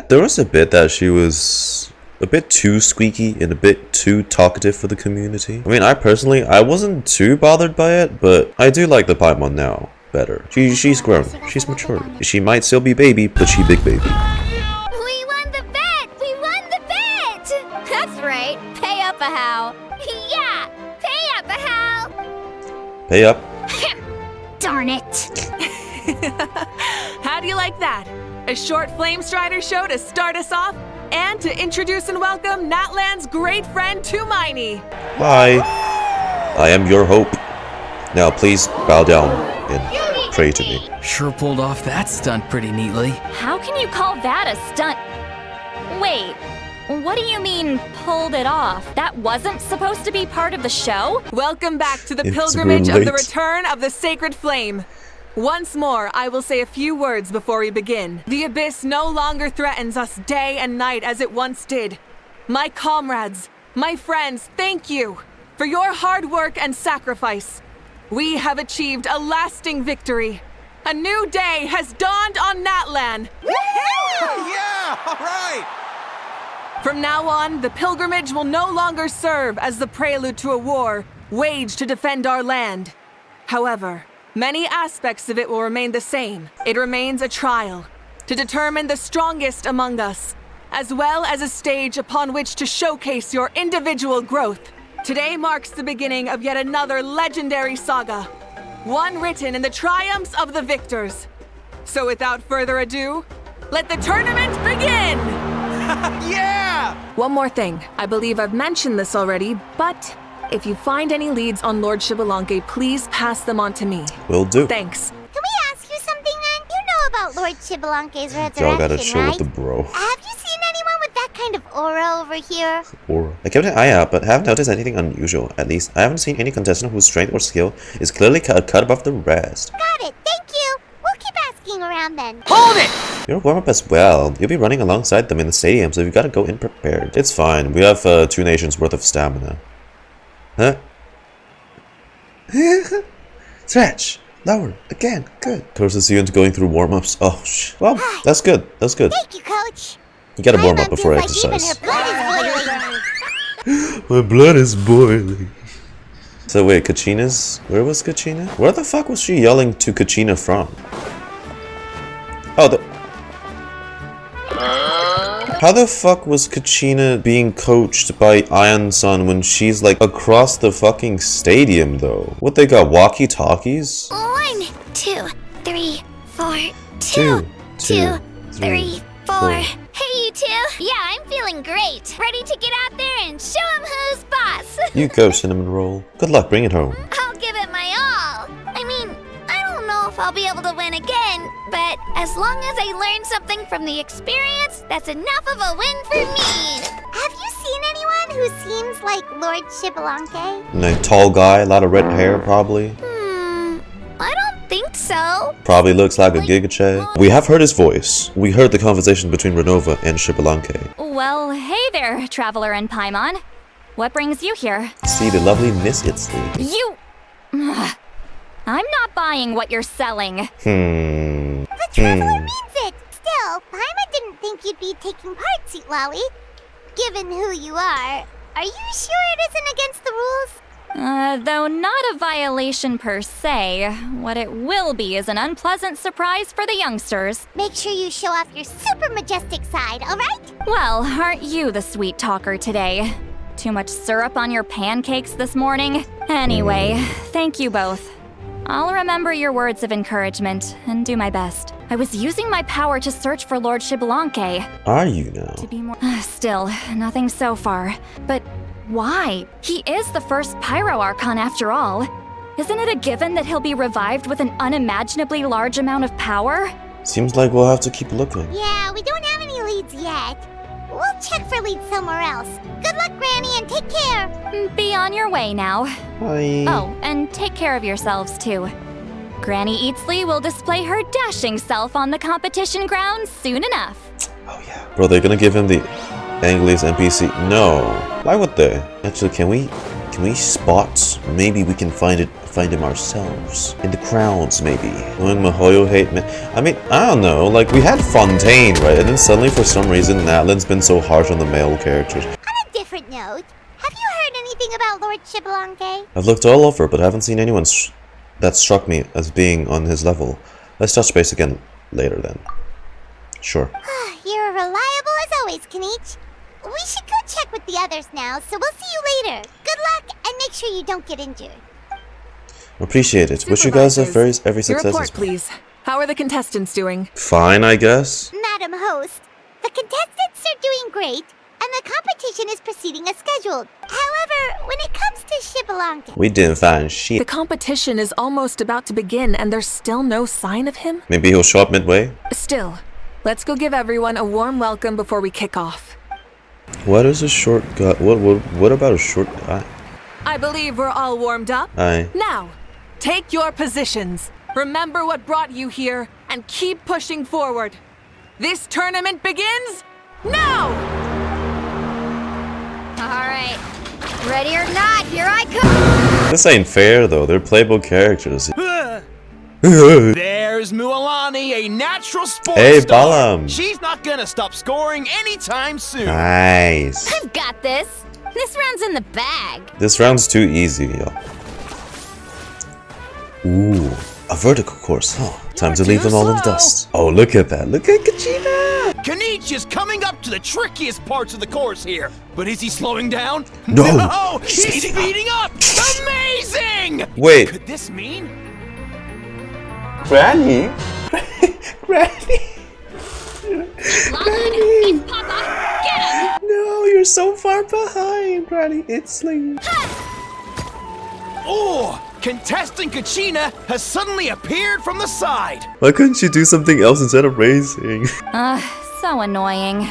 There was a bit that she was a bit too squeaky and a bit too talkative for the community. I mean, I wasn't too bothered by it, but I do like the Paimon now better. She's grown. She's matured. She might still be baby, but she big baby. We won the bet! We won the bet! That's right. Pay up, Ajaw. Yeah! Pay up, Ajaw! Pay up. Darn it! How do you like that? A short Flame Strider show to start us off, and to introduce and welcome Natlan's great friend Tumaini. Hi. I am your hope. Now please bow down and pray to me. Sure pulled off that stunt pretty neatly. How can you call that a stunt? Wait, what do you mean, pulled it off? That wasn't supposed to be part of the show? Welcome back to the It's pilgrimage of the late. return of the sacred flame. Once more, I will say a few words before we begin. The abyss no longer threatens us day and night as it once did. My comrades, my friends, thank you for your hard work and sacrifice. We have achieved a lasting victory. A new day has dawned on Natlan. Yeah! All right! From now on, the pilgrimage will no longer serve as the prelude to a war waged to defend our land. However, many aspects of it will remain the same. It remains a trial to determine the strongest among us, as well as a stage upon which to showcase your individual growth. Today marks the beginning of yet another legendary saga, one written in the triumphs of the victors. So without further ado, let the tournament begin! Yeah! One more thing. I believe I've mentioned this already, but if you find any leads on Lord Xbalanque, please pass them on to me. Will do. Thanks. Can we ask you something then? You know about Lord Xbalanque's resurrection, Y'all gotta chill right? with the bro. Have you seen anyone with that kind of aura over here? Aura. I kept an eye out, but haven't noticed anything unusual. At least, I haven't seen any contestant whose strength or skill is clearly cut above the rest. Got it, thank you. We'll keep asking around then. Hold it! You're warm up as well. You'll be running alongside them in the stadium, so you gotta go in prepared. It's fine. We have 2 nations worth of stamina. Huh? Stretch! Lower! Again! Good. Courses you into going through warm-ups. Oh, well, that's good. That's good. Thank you, Coach. You gotta warm up before Feels like even exercise. her blood is boiling. My blood is boiling. So wait, Kachina's... Where was Kachina? Where the fuck was she yelling to Kachina from? Oh, How the fuck was Kachina being coached by Iansan when she's like across the fucking stadium though? What, they got walkie-talkies? 1, 2, 3, 4, 2, 2, 3, 4. Hey, you two. Yeah, I'm feeling great. Ready to get out there and show him who's boss. You go, Cinnamon Roll. Good luck, bring it home. I'll give it my all. I mean, I don't know if I'll be able to win again, but as long as I learn something from the experience, that's enough of a win for me. Have you seen anyone who seems like Lord Xbalanque? And a tall guy, a lot of red hair probably. I don't think so. Probably looks like a Gigache. We have heard his voice. We heard the conversation between Ronova and Xbalanque. Well, hey there, Traveler and Paimon. What brings you here? See the lovely Miss Itzli. You... I'm not buying what you're selling. The Traveler means it. Still, Paimon didn't think you'd be taking part, Citlali. Given who you are you sure it isn't against the rules? Though not a violation per se, what it will be is an unpleasant surprise for the youngsters. Make sure you show off your super majestic side, alright? Well, aren't you the sweet talker today? Too much syrup on your pancakes this morning? Anyway, thank you both. I'll remember your words of encouragement and do my best. I was using my power to search for Lord Xbalanque. Are you now? To be more... Still, nothing so far. But why? He is the first Pyro Archon after all. Isn't it a given that he'll be revived with an unimaginably large amount of power? Seems like we'll have to keep looking. Yeah, we don't have any leads yet. We'll check for leads somewhere else. Good luck, Granny, and take care. Be on your way now. Bye. Oh, and take care of yourselves too. Granny Eatsley will display her dashing self on the competition grounds soon enough. Oh yeah. Bro, they're gonna give him the Angli's NPC. No. Why would they? Actually, can we Can we spot? Maybe we can find him ourselves. In the crowds, maybe. Knowing Mahoyo hate me. I mean, I don't know. Like, we had Fontaine, right? And then suddenly, for some reason, Natlan's been so harsh on the male characters. On a different note, have you heard anything about Lord Xbalanque? I've looked all over, but I haven't seen anyone that struck me as being on his level. Let's touch base again later, then. Sure. You're reliable as always, Kinich. We should go check with the others now, so we'll see you later. Good luck, and make sure you don't get injured. Appreciate it. Wish you guys every success. Your report, please. How are the contestants doing? Fine, I guess. Madam Host, the contestants are doing great, and the competition is proceeding as scheduled. However, when it comes to Xbalanque, We didn't find shit. The competition is almost about to begin, and there's still no sign of him? Maybe he'll show up midway? Still, let's go give everyone a warm welcome before we kick off. What is a short guy? What about a short guy? I believe we're all warmed up. Aye. Now, take your positions. Remember what brought you here, and keep pushing forward. This tournament begins now! Alright. Ready or not, here I come! This ain't fair, though. They're playable characters. There's Mualani, a natural sports Hey, star. Balam. She's not gonna stop scoring anytime soon. Nice. I've got this. This round's in the bag. This round's too easy, y'all. Ooh, a vertical course, huh? Time to leave them all in dust. Oh, look at that. Look at Kachina. Kinich is coming up to the trickiest parts of the course here. But is he slowing down? No. He's speeding up. Amazing! Wait. Could this mean? Granny? Granny? It's Papa! Get him! No, you're so far behind, Granny. It's like... Oh! Contestant Kachina has suddenly appeared from the side. Why couldn't she do something else instead of racing? So annoying.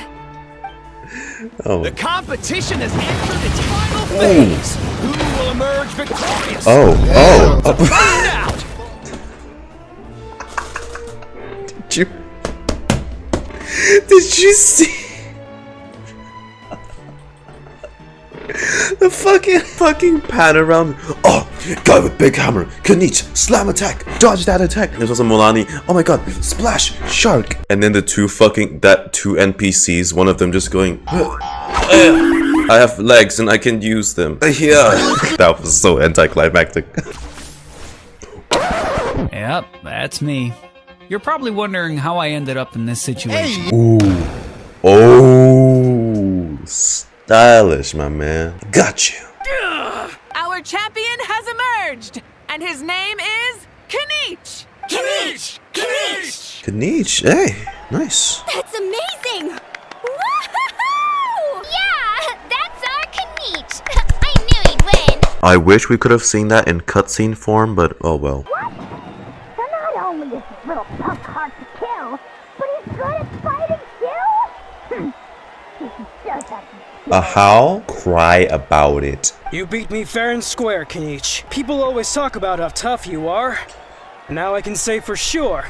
Oh. The competition has entered its final phase. Who will emerge victorious? Oh. Find out. Did you see the fucking pan around? Oh, guy with big hammer, Kinich, slam attack, dodge that attack. There's also Mualani. Oh my god, splash, shark. And then the two NPCs, one of them just going, I have legs and I can use them. Yeah. That was so anticlimactic. Yep, that's me. You're probably wondering how I ended up in this situation. Ooh. Oh, stylish, my man. Got you. Our champion has emerged, and his name is Kinich. Kinich! Kinich! Kinich, hey, nice. That's amazing! Woohoo! Yeah, that's our Kinich. I knew he'd win. I wish we could have seen that in cutscene form, but oh well. so not only is this little punk hard to kill, but he's good at fighting too? He does have A how? Cry about it. You beat me fair and square, Kinich. People always talk about how tough you are. Now I can say for sure,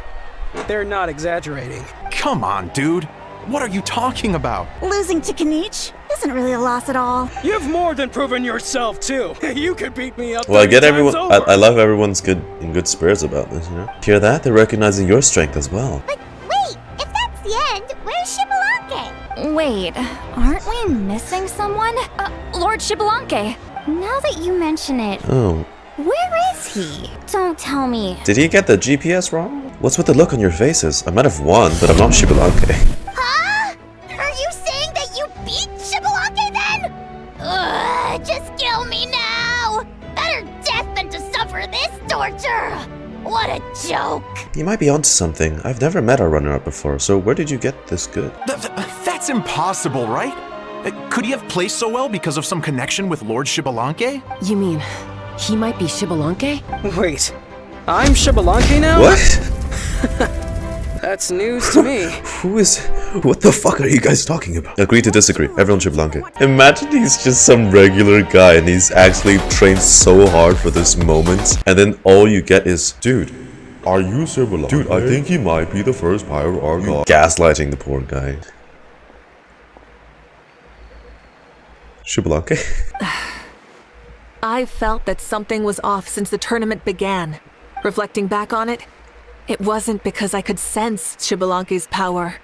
they're not exaggerating. Come on, dude. What are you talking about? Losing to Kinich isn't really a loss at all. You've more than proven yourself, too. You could beat me up. Well, I get 30 everyone. times over. I love everyone's in good spirits about this. You know. Hear that? They're recognizing your strength as well. But wait, if that's the end, where's Xbalanque? Wait, aren't we missing someone? Lord Xbalanque. Now that you mention it, Oh. where is he? Don't tell me. Did he get the GPS wrong? What's with the look on your faces? I might have won, but I'm not Xbalanque. Huh? Are you saying that you beat Xbalanque then? Ugh, just kill me now! Better death than to suffer this torture! What a joke! You might be onto something. I've never met a runner-up before, so where did you get this good? That's impossible, right? Could he have placed so well because of some connection with Lord Xbalanque? You mean, he might be Xbalanque? Wait, I'm Xbalanque now? What? That's news to me. What the fuck are you guys talking about? Agree to disagree. Everyone Xbalanque. Imagine he's just some regular guy and he's actually trained so hard for this moment. And then all you get is, dude, are you Xbalanque? Dude, I think he might be the first Pyro Archon. Gaslighting the poor guy. Xbalanque. I felt that something was off since the tournament began. Reflecting back on it, it wasn't because I could sense Xbalanque's power,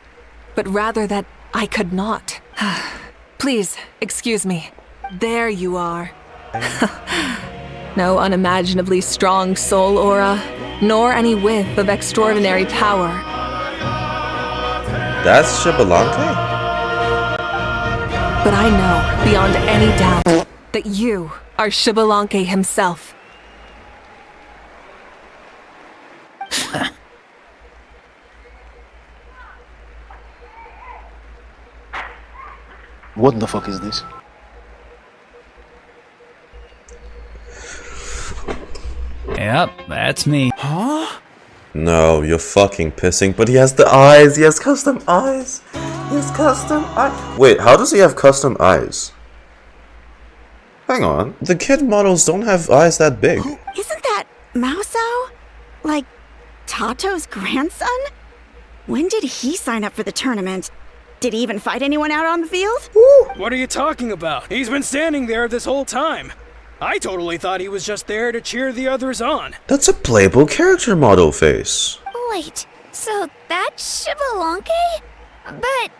but rather that I could not. Please, excuse me. There you are. No unimaginably strong soul aura, nor any whiff of extraordinary power. That's Xbalanque? But I know, beyond any doubt, that you are Xbalanque himself. What the fuck is this? Yep, that's me. Huh? No, you're fucking pissing, but he has the eyes. He has custom eyes. He has custom eyes. Wait, how does he have custom eyes? Hang on. The kid models don't have eyes that big. Isn't that Mauso? Like, Tato's grandson? When did he sign up for the tournament? Did he even fight anyone out on the field? What are you talking about? He's been standing there this whole time. I totally thought he was just there to cheer the others on. That's a playable character model face. Wait, so that's Xbalanque? But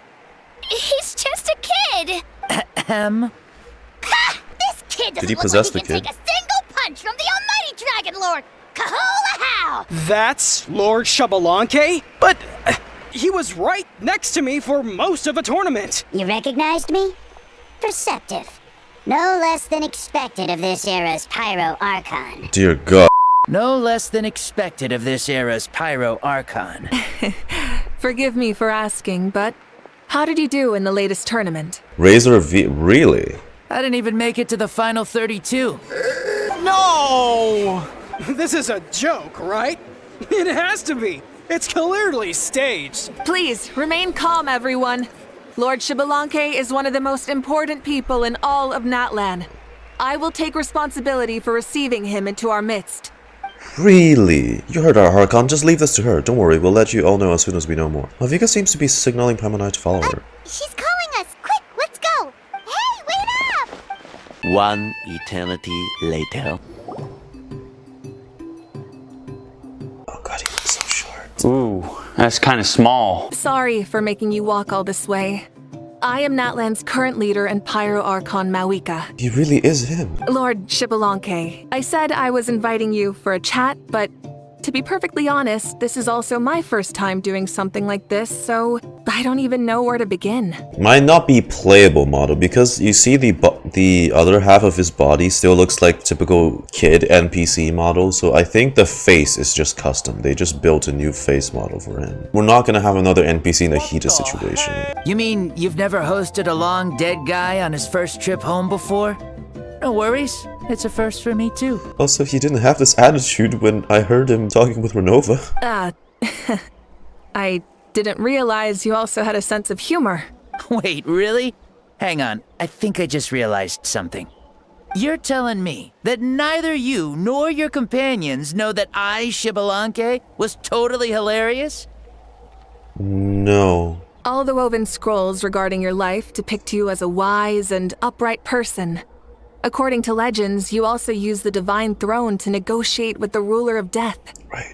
he's just a kid. Ha! This kid doesn't Did he look possess like he the can kid? take a single punch from the almighty Dragon Lord. Kahula how! That's Lord Xbalanque? But he was right next to me for most of the tournament. You recognized me? Perceptive. No less than expected of this era's Pyro Archon. Dear God. No less than expected of this era's Pyro Archon. Forgive me for asking, but how did you do in the latest tournament? Razor V. Really? I didn't even make it to the final 32. No! This is a joke, right? It has to be. It's clearly staged. Please, remain calm, everyone. Lord Xbalanque is one of the most important people in all of Natlan. I will take responsibility for receiving him into our midst. Really? You heard our Archon. Just leave this to her. Don't worry, we'll let you all know as soon as we know more. Mavuika seems to be signaling Paimon to follow her. She's calling us. Quick, let's go. Hey, wait up! One eternity later. Oh god, he looks so short. Ooh, that's kind of small. Sorry for making you walk all this way. I am Natlan's current leader and Pyro Archon Mavuika. He really is him. Lord Xbalanque, I said I was inviting you for a chat, but to be perfectly honest, this is also my first time doing something like this, so I don't even know where to begin. Might not be playable model because you see the other half of his body still looks like typical kid NPC model, so I think the face is just custom. They just built a new face model for him. We're not gonna have another NPC in a heated situation. You mean you've never hosted a long dead guy on his first trip home before? No worries. It's a first for me too. Also, he didn't have this attitude when I heard him talking with Ronova. I didn't realize you also had a sense of humor. Wait, really? Hang on, I think I just realized something. You're telling me that neither you nor your companions know that I, Xbalanque, was totally hilarious? No. All the woven scrolls regarding your life depict you as a wise and upright person. According to legends, you also use the Divine Throne to negotiate with the Ruler of Death,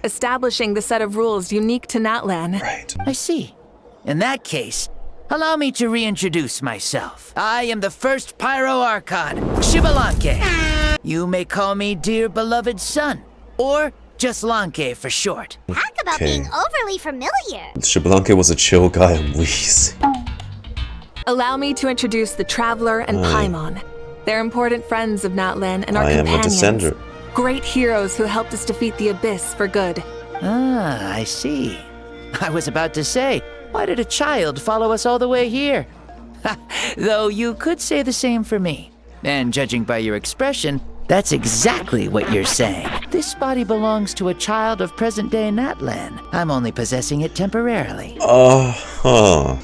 establishing the set of rules unique to Natlan. I see. In that case, allow me to reintroduce myself. I am the first Pyro Archon, Xbalanque. You may call me dear beloved son, or just Lanque for short. Talk about being overly familiar. Xbalanque was a chill guy and wheeze. Allow me to introduce the Traveler and Paimon. They're important friends of Natlan and our companions. I am a descender. Great heroes who helped us defeat the Abyss for good. Ah, I see. I was about to say, why did a child follow us all the way here? Though you could say the same for me. And judging by your expression, that's exactly what you're saying. This body belongs to a child of present-day Natlan. I'm only possessing it temporarily.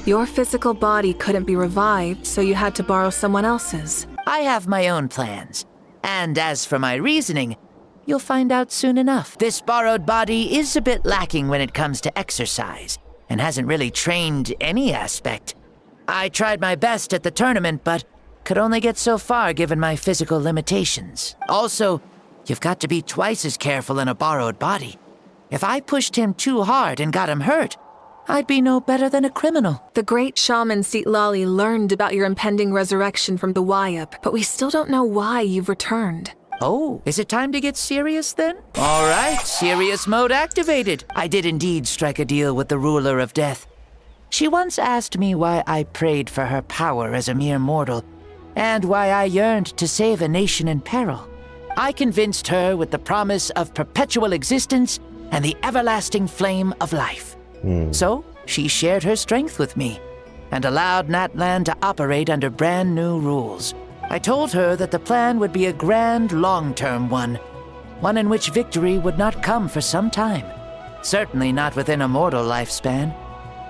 Your physical body couldn't be revived, so you had to borrow someone else's. I have my own plans. And as for my reasoning, you'll find out soon enough. This borrowed body is a bit lacking when it comes to exercise, and hasn't really trained any aspect. I tried my best at the tournament, but could only get so far given my physical limitations. Also, you've got to be twice as careful in a borrowed body. If I pushed him too hard and got him hurt, I'd be no better than a criminal. The great shaman Citlali learned about your impending resurrection from the Wyup, but we still don't know why you've returned. Oh, is it time to get serious then? All right, serious mode activated. I did indeed strike a deal with the ruler of death. She once asked me why I prayed for her power as a mere mortal, and why I yearned to save a nation in peril. I convinced her with the promise of perpetual existence and the everlasting flame of life. So, she shared her strength with me, and allowed Natlan to operate under brand new rules. I told her that the plan would be a grand, long-term one in which victory would not come for some time. Certainly not within a mortal lifespan.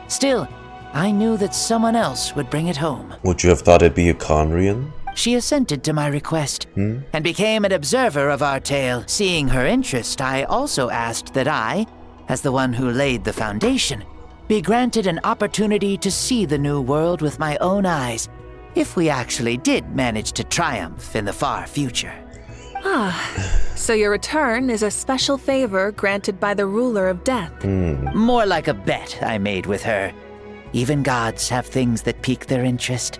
Still, I knew that someone else would bring it home. Would you have thought it'd be a Conrian? She assented to my request, and became an observer of our tale. Seeing her interest, I also asked that I, as the one who laid the foundation, be granted an opportunity to see the new world with my own eyes, if we actually did manage to triumph in the far future. So your return is a special favor granted by the ruler of death. More like a bet I made with her. Even gods have things that pique their interest.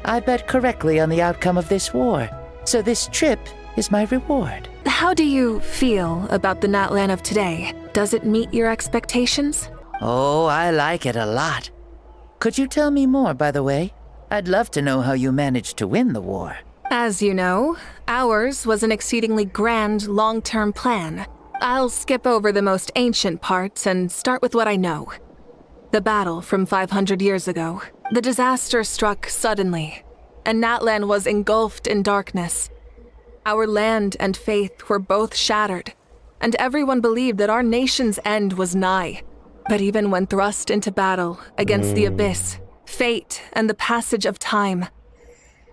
I bet correctly on the outcome of this war, so this trip is my reward. How do you feel about the Natlan of today? Does it meet your expectations? Oh, I like it a lot. Could you tell me more, by the way? I'd love to know how you managed to win the war. As you know, ours was an exceedingly grand, long-term plan. I'll skip over the most ancient parts and start with what I know. The battle from 500 years ago. The disaster struck suddenly, and Natlan was engulfed in darkness. Our land and faith were both shattered, and everyone believed that our nation's end was nigh. But even when thrust into battle against the abyss, fate, and the passage of time,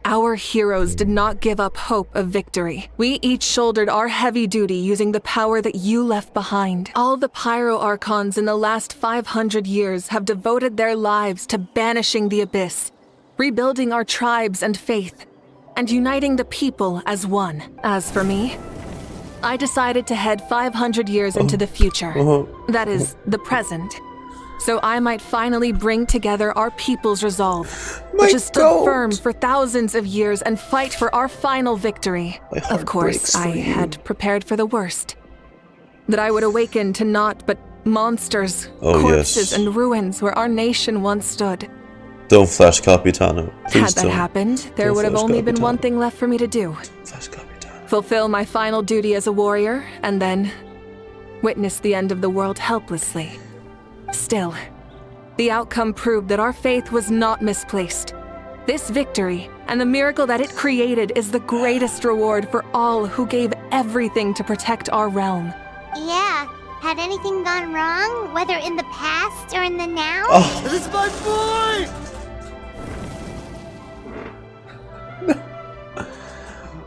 our heroes did not give up hope of victory. We each shouldered our heavy duty using the power that you left behind. All the Pyro Archons in the last 500 years have devoted their lives to banishing the abyss, rebuilding our tribes and faith, and uniting the people as one. As for me, I decided to head 500 years into the future. That is, the present. So I might finally bring together our people's resolve, which has stood firm for thousands of years, and fight for our final victory. Of course, I had prepared for the worst. That I would awaken to naught but monsters, corpses, and ruins where our nation once stood. Don't flash Capitano. Please Had that happened, there would have only been one thing left for me to do. Fulfill my final duty as a warrior, and then witness the end of the world helplessly. Still, the outcome proved that our faith was not misplaced. This victory, and the miracle that it created, is the greatest reward for all who gave everything to protect our realm. Yeah, had anything gone wrong, whether in the past or in the now? This is my boy!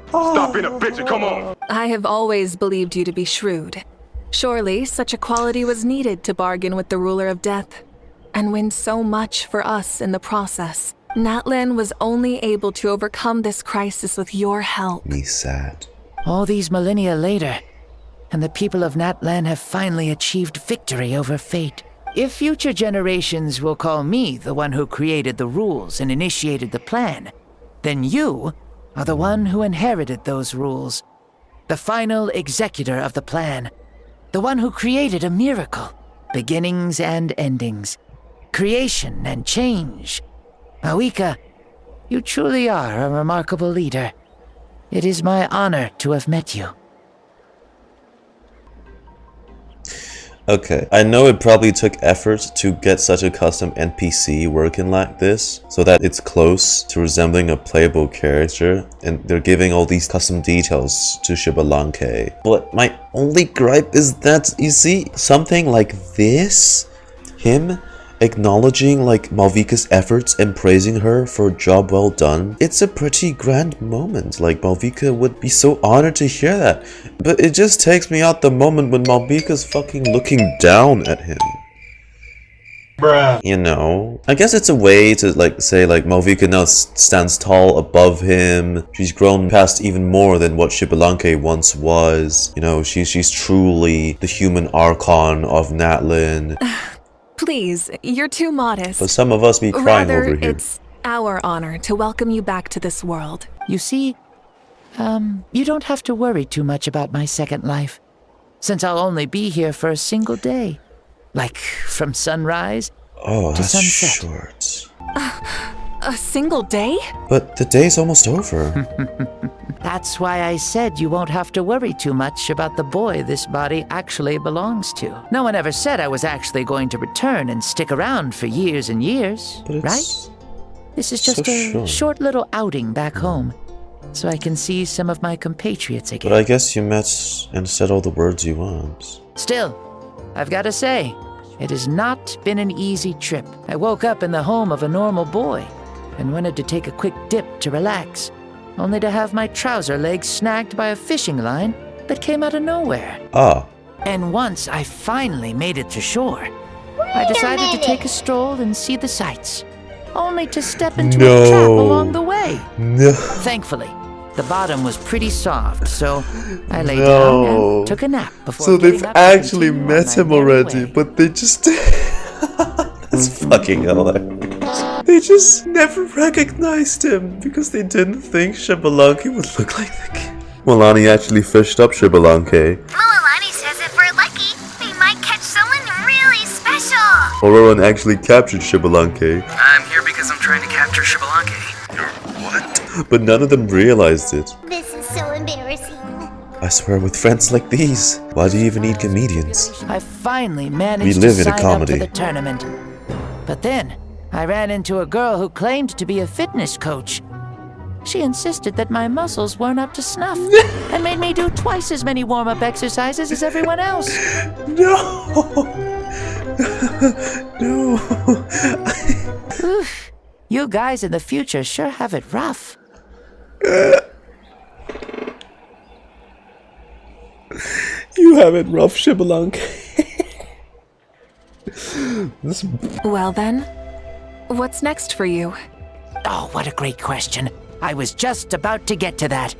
Stop being a bitch and come on! I have always believed you to be shrewd. Surely, such a quality was needed to bargain with the ruler of death, and win so much for us in the process. Natlan was only able to overcome this crisis with your help. Me sad. All these millennia later, and the people of Natlan have finally achieved victory over fate. If future generations will call me the one who created the rules and initiated the plan, then you are the one who inherited those rules. The final executor of the plan. The one who created a miracle. Beginnings and endings. Creation and change. Mavuika, you truly are a remarkable leader. It is my honor to have met you. Okay, I know it probably took effort to get such a custom NPC working like this, so that it's close to resembling a playable character, and they're giving all these custom details to Xbalanque. But my only gripe is that, you see, something like this, him acknowledging like Mavuika's efforts and praising her for a job well done, it's a pretty grand moment. Like, Mavuika would be so honored to hear that. But it just takes me out the moment when Mavuika's fucking looking down at him. Bruh. You know, I guess it's a way to like say like Mavuika now stands tall above him. She's grown past even more than what Xbalanque once was. You know, she's truly the human Archon of Natlan. Please, you're too modest. But some of us be crying Rather, over here. it's our honor to welcome you back to this world. You see, you don't have to worry too much about my second life, since I'll only be here for a single day. Like, from sunrise to that's sunset. short. A single day? But the day's almost over. That's why I said you won't have to worry too much about the boy this body actually belongs to. No one ever said I was actually going to return and stick around for years and years, right? This is just a short little outing back home, so I can see some of my compatriots again. But I guess you met and said all the words you want. Still, I've got to say, it has not been an easy trip. I woke up in the home of a normal boy and wanted to take a quick dip to relax, only to have my trouser legs snagged by a fishing line that came out of nowhere. Ah. And once I finally made it to shore, I decided to take a stroll and see the sights, only to step into a trap along the way. No. Thankfully, the bottom was pretty soft, so I lay down and took a nap before So they've getting up to actually continue met on him my merry already, way. but they just... That's fucking hilarious. They just never recognized him because they didn't think Xbalanque would look like the kid. Mualani actually fished up Xbalanque. Mualani says if we're lucky, we might catch someone really special. Ororon actually captured Xbalanque. I'm here because I'm trying to capture Xbalanque. What? But none of them realized it. This is so embarrassing. I swear, with friends like these, why do you even need comedians? I finally managed We to live in a sign up comedy. for the tournament. But then, I ran into a girl who claimed to be a fitness coach. She insisted that my muscles weren't up to snuff and made me do twice as many warm-up exercises as everyone else. No! No! Oof. You guys in the future sure have it rough. You have it rough, Xbalanque. Well then, what's next for you? Oh, what a great question. I was just about to get to that.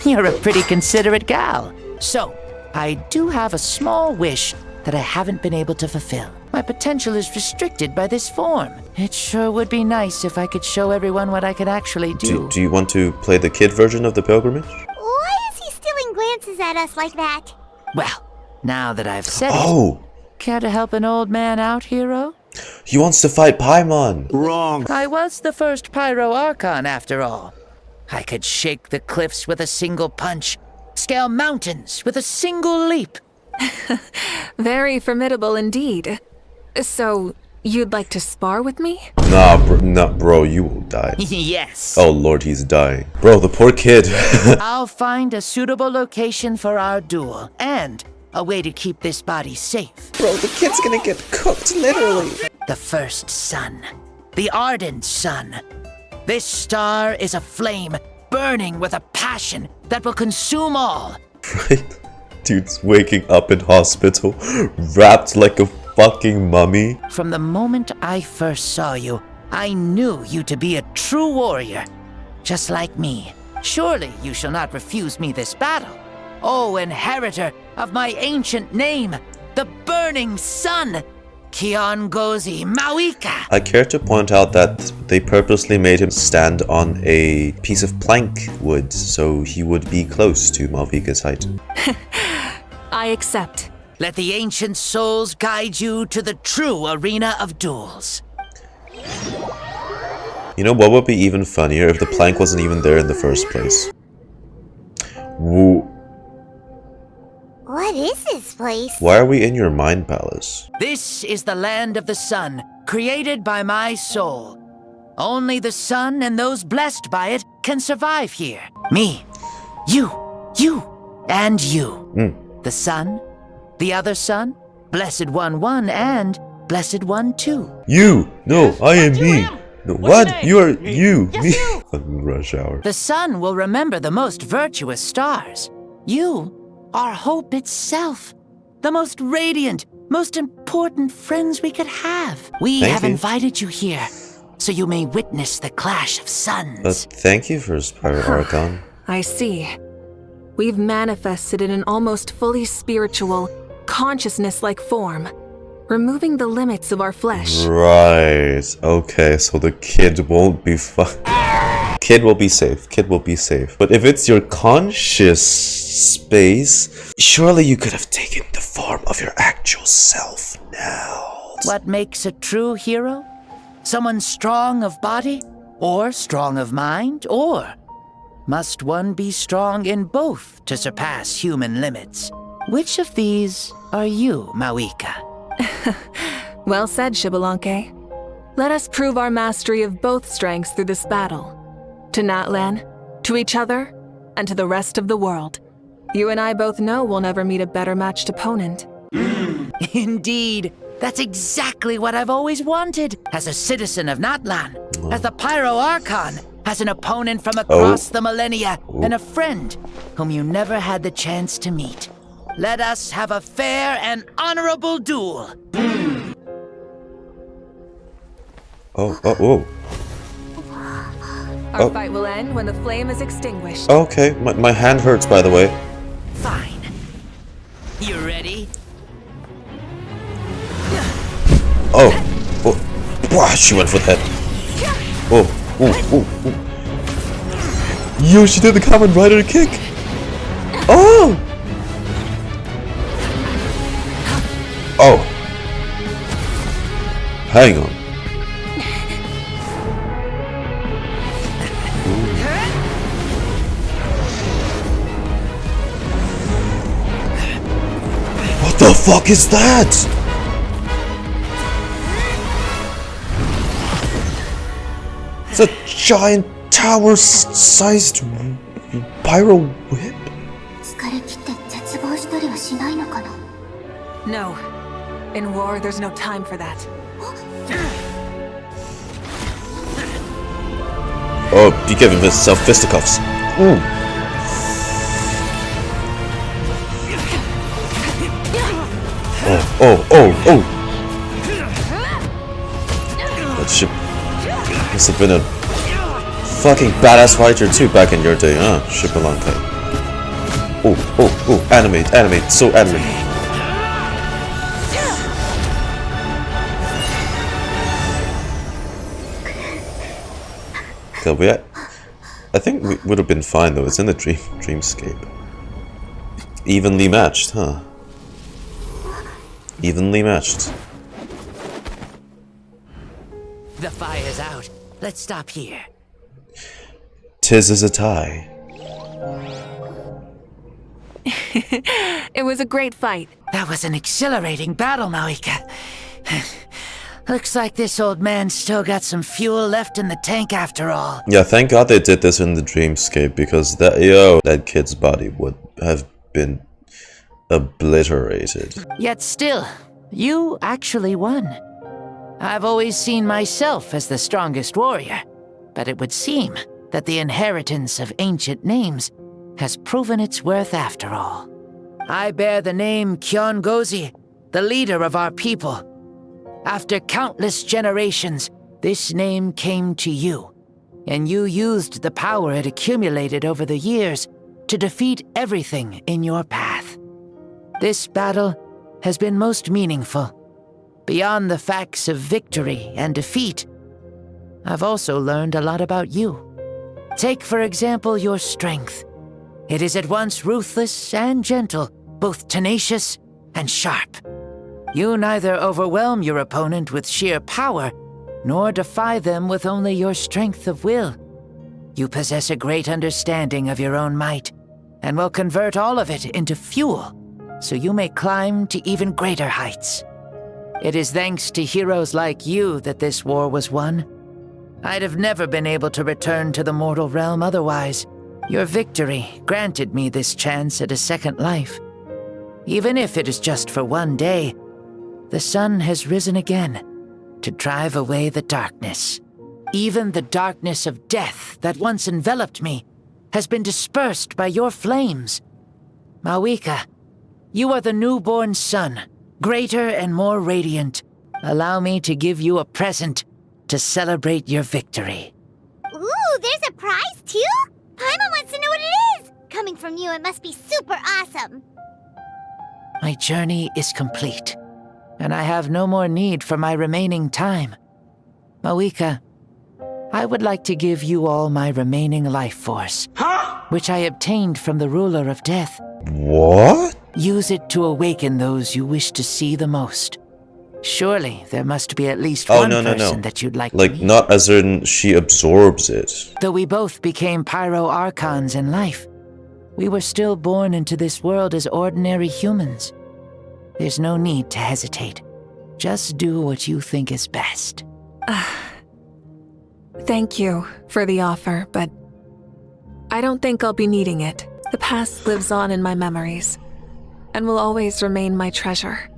You're a pretty considerate gal. So, I do have a small wish that I haven't been able to fulfill. My potential is restricted by this form. It sure would be nice if I could show everyone what I could actually do. Do you want to play the kid version of the pilgrimage? Why is he stealing glances at us like that? Well, now that I've said it, care to help an old man out, hero? He wants to fight Paimon. Wrong. I was the first Pyro Archon, after all. I could shake the cliffs with a single punch, scale mountains with a single leap. Very formidable indeed. So, you'd like to spar with me? Nah, bro, you will die. Yes. Oh lord, he's dying. Bro, the poor kid. I'll find a suitable location for our duel, and a way to keep this body safe. Bro, the kid's gonna get cooked, literally. The first sun. The ardent sun. This star is a flame, burning with a passion that will consume all. Right? Dude's waking up in hospital, wrapped like a fucking mummy. From the moment I first saw you, I knew you to be a true warrior, just like me. Surely you shall not refuse me this battle. O inheritor of my ancient name, the burning sun, Kiongozi Mavuika. I care to point out that they purposely made him stand on a piece of plank wood so he would be close to Mavuika's height. I accept. Let the ancient souls guide you to the true arena of duels. You know what would be even funnier if the plank wasn't even there in the first place? Woo. What is this place? Why are we in your mind palace? This is the land of the sun, created by my soul. Only the sun and those blessed by it can survive here. Me, you, and you. The sun, the other sun, Blessed One 1, and Blessed One 2. You! No, I am me! No, what? You are you! Me! Fucking rush hour. The sun will remember the most virtuous stars. You are hope itself. The most radiant, most important friends we could have. We Thank have you. invited you here, so you may witness the clash of suns. Thank you, First Pyro Archon. I see. We've manifested in an almost fully spiritual, consciousness-like form, removing the limits of our flesh. Right. Okay, so the kid won't be Kid will be safe. Kid will be safe. But if it's your conscious space, surely you could have taken the form of your actual self now. What makes a true hero? Someone strong of body, or strong of mind, or must one be strong in both to surpass human limits? Which of these are you, Mavuika? Well said, Xbalanque. Let us prove our mastery of both strengths through this battle. To Natlan, to each other, and to the rest of the world. You and I both know we'll never meet a better matched opponent. Indeed. That's exactly what I've always wanted. As a citizen of Natlan, as the Pyro Archon, as an opponent from across the millennia, and a friend whom you never had the chance to meet. Let us have a fair and honorable duel. Our fight will end when the flame is extinguished. Okay, my hand hurts, by the way. Fine. You ready? Wow, she went for that. Yo, she did the Kamen Rider kick. Hang on. What the fuck is that? It's a giant tower-sized pyro whip? No. In war, there's no time for that. Oh, he gave himself fisticuffs. Ooh. Oh. That shit must have been a fucking badass fighter too back in your day, huh? Xbalanque. Oh. Animate, so animate. I think we would have been fine though. It's in the dreamscape. Evenly matched, huh? Evenly matched. The fire's out. Let's stop here. 'Tis is a tie. It was a great fight. That was an exhilarating battle, Mavuika. Looks like this old man's still got some fuel left in the tank after all. Yeah, thank God they did this in the dreamscape, because that kid's body would have been obliterated. Yet still, you actually won. I've always seen myself as the strongest warrior, but it would seem that the inheritance of ancient names has proven its worth after all. I bear the name Kiongozi, the leader of our people. After countless generations, this name came to you, and you used the power it accumulated over the years to defeat everything in your path. This battle has been most meaningful. Beyond the facts of victory and defeat, I've also learned a lot about you. Take, for example, your strength. It is at once ruthless and gentle, both tenacious and sharp. You neither overwhelm your opponent with sheer power, nor defy them with only your strength of will. You possess a great understanding of your own might, and will convert all of it into fuel, so you may climb to even greater heights. It is thanks to heroes like you that this war was won. I'd have never been able to return to the mortal realm otherwise. Your victory granted me this chance at a second life. Even if it is just for one day, the sun has risen again to drive away the darkness. Even the darkness of death that once enveloped me has been dispersed by your flames. Mavuika, you are the newborn sun greater and more radiant. Allow me to give you a present to celebrate your victory. Ooh, there's a prize too? Paimon wants to know what it is! Coming from you, it must be super awesome. My journey is complete, and I have no more need for my remaining time. Mavuika, I would like to give you all my remaining life force, which I obtained from the ruler of death. What? Use it to awaken those you wish to see the most. Surely there must be at least one person that you'd like to meet. Not as in she absorbs it. Though we both became Pyro Archons in life, we were still born into this world as ordinary humans. There's no need to hesitate. Just do what you think is best. Thank you for the offer, but I don't think I'll be needing it. The past lives on in my memories, and will always remain my treasure.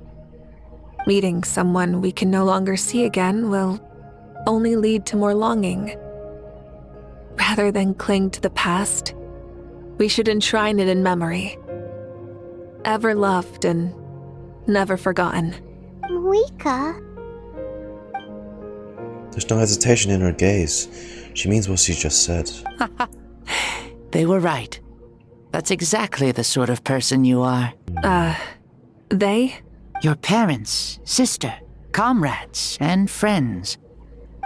Meeting someone we can no longer see again will only lead to more longing. Rather than cling to the past, we should enshrine it in memory. Ever loved and never forgotten. Mavuika? There's no hesitation in her gaze. She means what she just said. They were right. That's exactly the sort of person you are. They? Your parents, sister, comrades, and friends.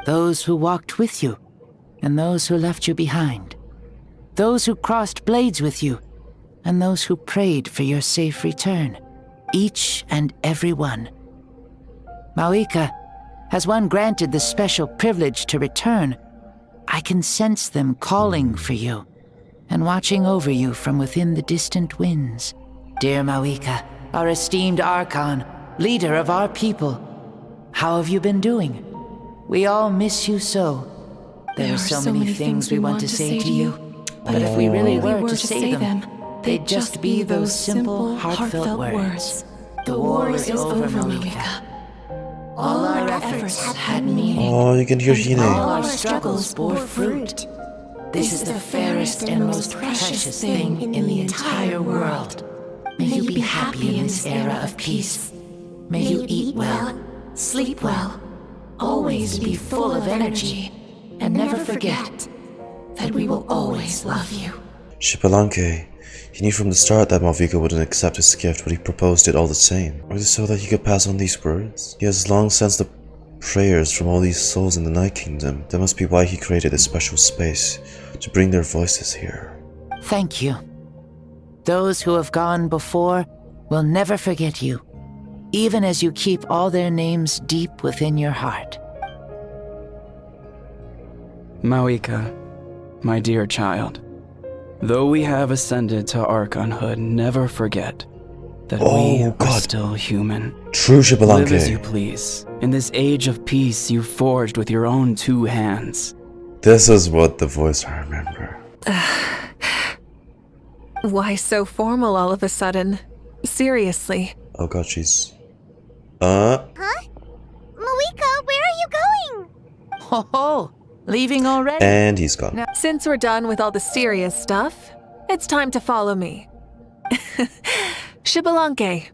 Those who walked with you, and those who left you behind. Those who crossed blades with you, and those who prayed for your safe return. Each and every one. Mavuika, as one granted the special privilege to return, I can sense them calling for you, and watching over you from within the distant winds. Dear Mavuika, our esteemed Archon, leader of our people, how have you been doing? We all miss you so. There are so many things we want to say to you, but if we really were to say them, they'd just be those simple, heartfelt words. The war is over, Mavuika. All our efforts had meaning. Oh, you can hear Hine. All our struggles bore fruit. This is the fairest and most precious thing in the entire world. May you be happy in this era of peace. May you eat well, sleep well, always be full of energy, and never forget that we will always love you. Xbalanque. He knew from the start that Mavuika wouldn't accept his gift, but he proposed it all the same. Was it so that he could pass on these words? He has long sensed the prayers from all these souls in the Night Kingdom. That must be why he created this special space, to bring their voices here. Thank you. Those who have gone before will never forget you, even as you keep all their names deep within your heart. Mavuika, my dear child, though we have ascended to Archonhood, never forget that we are still human. True, Xbalanque. Live as you please. In this age of peace you forged with your own 2 hands. This is what the voice I remember. Why so formal all of a sudden? Seriously. Oh god, she's... Huh? Mavuika, where are you going? Ho-ho! Leaving already? And he's gone. Since we're done with all the serious stuff, it's time to follow me. Xbalanque,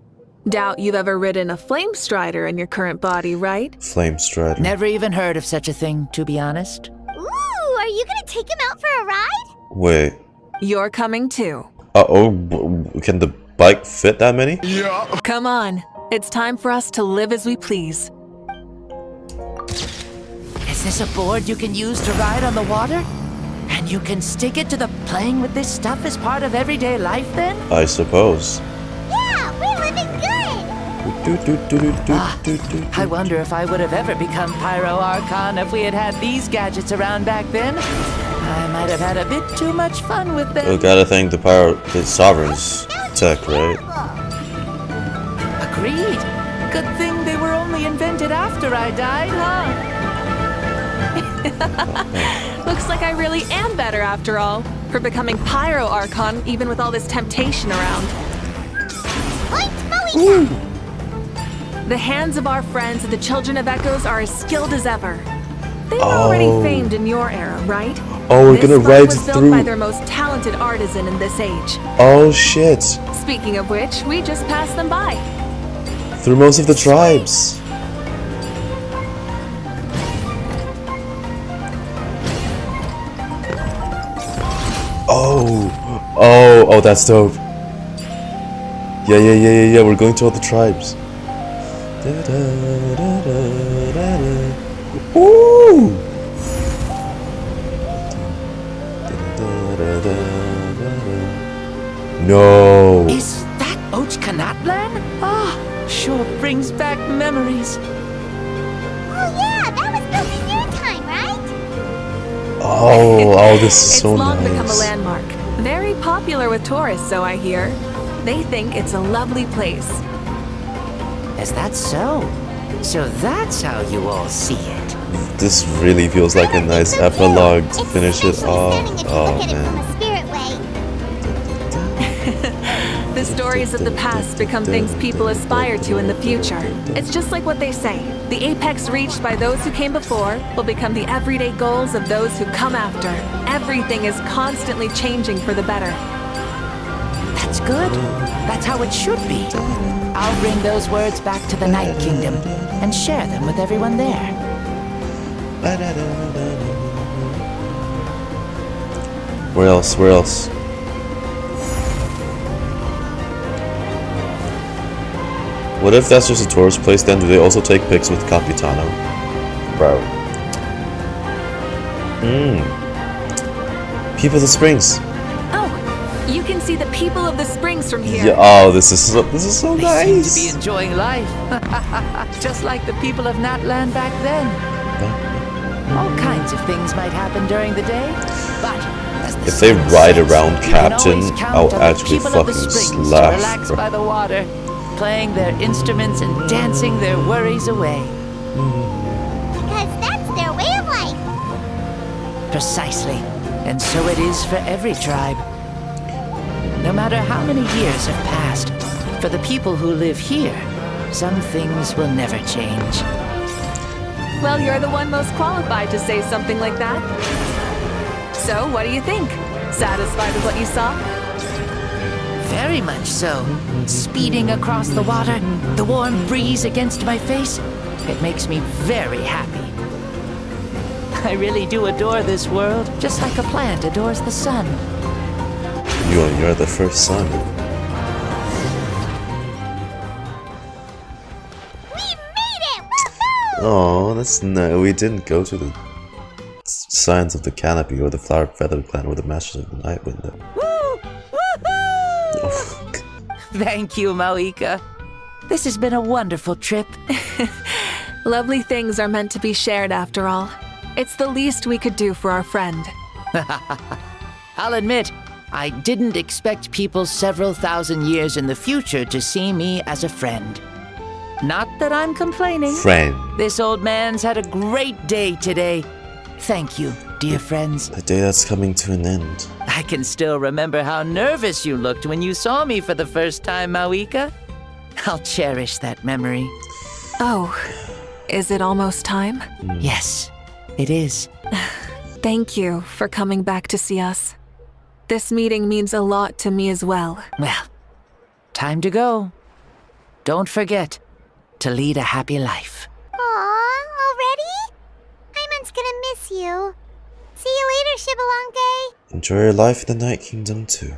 doubt you've ever ridden a flame strider in your current body, right? Flame strider. Never even heard of such a thing, to be honest. Ooh, are you gonna take him out for a ride? Wait. You're coming too. Can the bike fit that many? Yeah. Come on, it's time for us to live as we please. Is this a board you can use to ride on the water? And you can stick it to the playing with this stuff as part of everyday life then? I suppose. Yeah, we're living good! I wonder if I would have ever become Pyro Archon if we had had these gadgets around back then. I might have had a bit too much fun with them. We gotta thank the Sovereign's tech, right? Agreed. Good thing they were only invented after I died, huh? Looks like I really am better after all, for becoming Pyro Archon even with all this temptation around. The hands of our friends at the Children of Echoes are as skilled as ever. They were already famed in your era, right? Oh, we're gonna ride was built through by their most talented artisan in this age. Oh shit. Speaking of which, we just passed them by. Through most of the tribes. Oh, that's dope. Yeah, we're going to all the tribes. Ooh! No. Is that Ochkanatlan? Ah, sure brings back memories. Oh yeah, that was built in your time, right? Oh, this is so It's long become a nice. landmark. Very popular with tourists, so I hear. They think it's a lovely place. Is that so? So that's how you all see it. This really feels like a nice epilogue to finish it off. Oh man. The stories of the past become things people aspire to in the future. It's just like what they say. The apex reached by those who came before will become the everyday goals of those who come after. Everything is constantly changing for the better. That's good. That's how it should be. I'll bring those words back to the Night Kingdom and share them with everyone there. Where else? Where else? What if that's just a tourist place then? Do they also take pics with Capitano? Bro. People of the Springs. Oh, you can see the people of the Springs from here. Yeah, oh, this is so They nice. seem to be enjoying life. Just like the people of Natlan back then. All kinds of things might happen during the day, but as the If they sun ride sets, around you can Captain, always count I'll on the actually people of the fucking Springs to slash, relax bro. by the water, playing their instruments and dancing their worries away. Because that's their way of life. Precisely. And so it is for every tribe. No matter how many years have passed, for the people who live here, some things will never change. Well, you're the one most qualified to say something like that. So, what do you think? Satisfied with what you saw? Very much so. Speeding across the water, the warm breeze against my face, it makes me very happy. I really do adore this world, just like a plant adores the sun. You're the first son. Oh, that's no. We didn't go to the Signs of the Canopy or the Flower Feather Clan or the Masters of the Night Window. Thank you, Mavuika. This has been a wonderful trip. Lovely things are meant to be shared after all. It's the least we could do for our friend. I'll admit, I didn't expect people several thousand years in the future to see me as a friend. Not that I'm complaining. Friend. This old man's had a great day today. Thank you, dear friends. A day that's coming to an end. I can still remember how nervous you looked when you saw me for the first time, Mavuika. I'll cherish that memory. Oh, is it almost time? Yes, it is. Thank you for coming back to see us. This meeting means a lot to me as well. Well, time to go. Don't forget to lead a happy life. Aw, already? Hyman's gonna miss you. See you later, Xbalanque. Enjoy your life in the Night Kingdom too.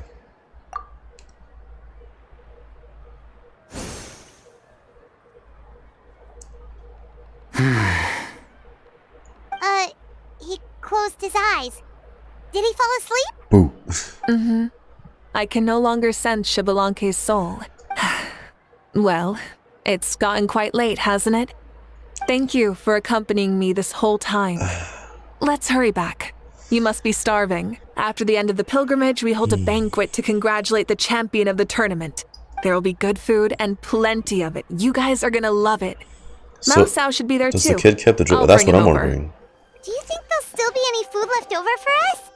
He closed his eyes. Did he fall asleep? Boo. I can no longer sense Xbalanque's soul. Well, it's gotten quite late, hasn't it? Thank you for accompanying me this whole time. Let's hurry back. You must be starving. After the end of the pilgrimage, we hold a banquet to congratulate the champion of the tournament. There will be good food and plenty of it. You guys are gonna love it. So, Mausau should be there does too. the kid keep the I'll That's bring what him I'm over. wondering. Do you think there'll still be any food left over for us?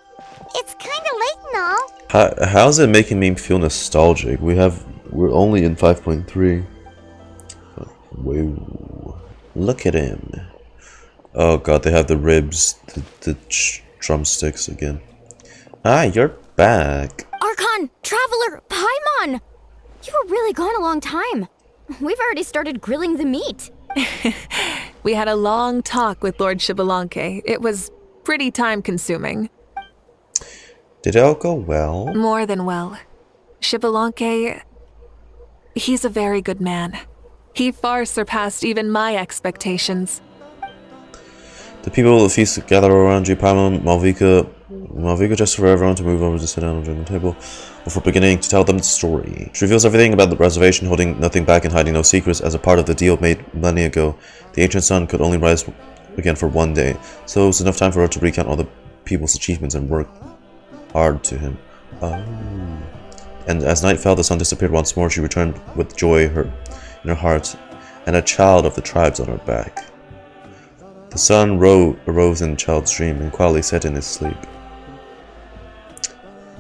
It's kinda late and all. How's it making me feel nostalgic? We're only in 5.3. Whoa. Look at him. Oh god, they have the ribs, the drumsticks again. Ah, you're back. Archon, Traveler, Paimon! You were really gone a long time. We've already started grilling the meat. We had a long talk with Lord Xbalanque. It was pretty time-consuming. Did it all go well? More than well. Xbalanque, he's a very good man. He far surpassed even my expectations. The people of the feast gather around you, Paimon, Mavuika just for everyone to move over to sit down during the table before beginning to tell them the story. She reveals everything about the reservation, holding nothing back and hiding no secrets. As a part of the deal made millennia ago, the ancient sun could only rise again for one day, so it was enough time for her to recount all the people's achievements and work hard to him. And as night fell, the sun disappeared once more. She returned with joy in her heart and a child of the tribes on her back. The sun arose in the child's dream and quietly set in his sleep.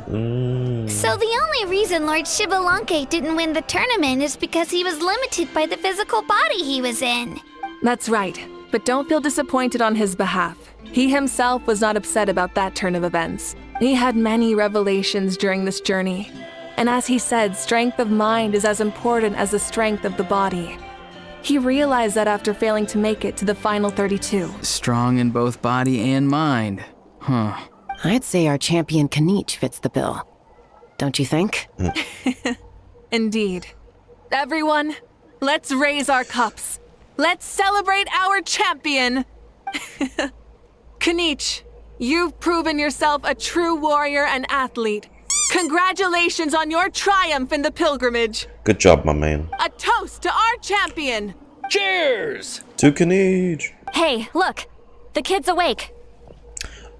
So the only reason Lord Xbalanque didn't win the tournament is because he was limited by the physical body he was in. That's right, but don't feel disappointed on his behalf. He himself was not upset about that turn of events. He had many revelations during this journey. And as he said, strength of mind is as important as the strength of the body. He realized that after failing to make it to the final 32. Strong in both body and mind. Huh. I'd say our champion Kinich fits the bill. Don't you think? Indeed. Everyone, let's raise our cups. Let's celebrate our champion! Kinich, you've proven yourself a true warrior and athlete. Congratulations on your triumph in the pilgrimage. Good job, my man. A toast to our champion. Cheers! To Kinich. Hey, look. The kid's awake.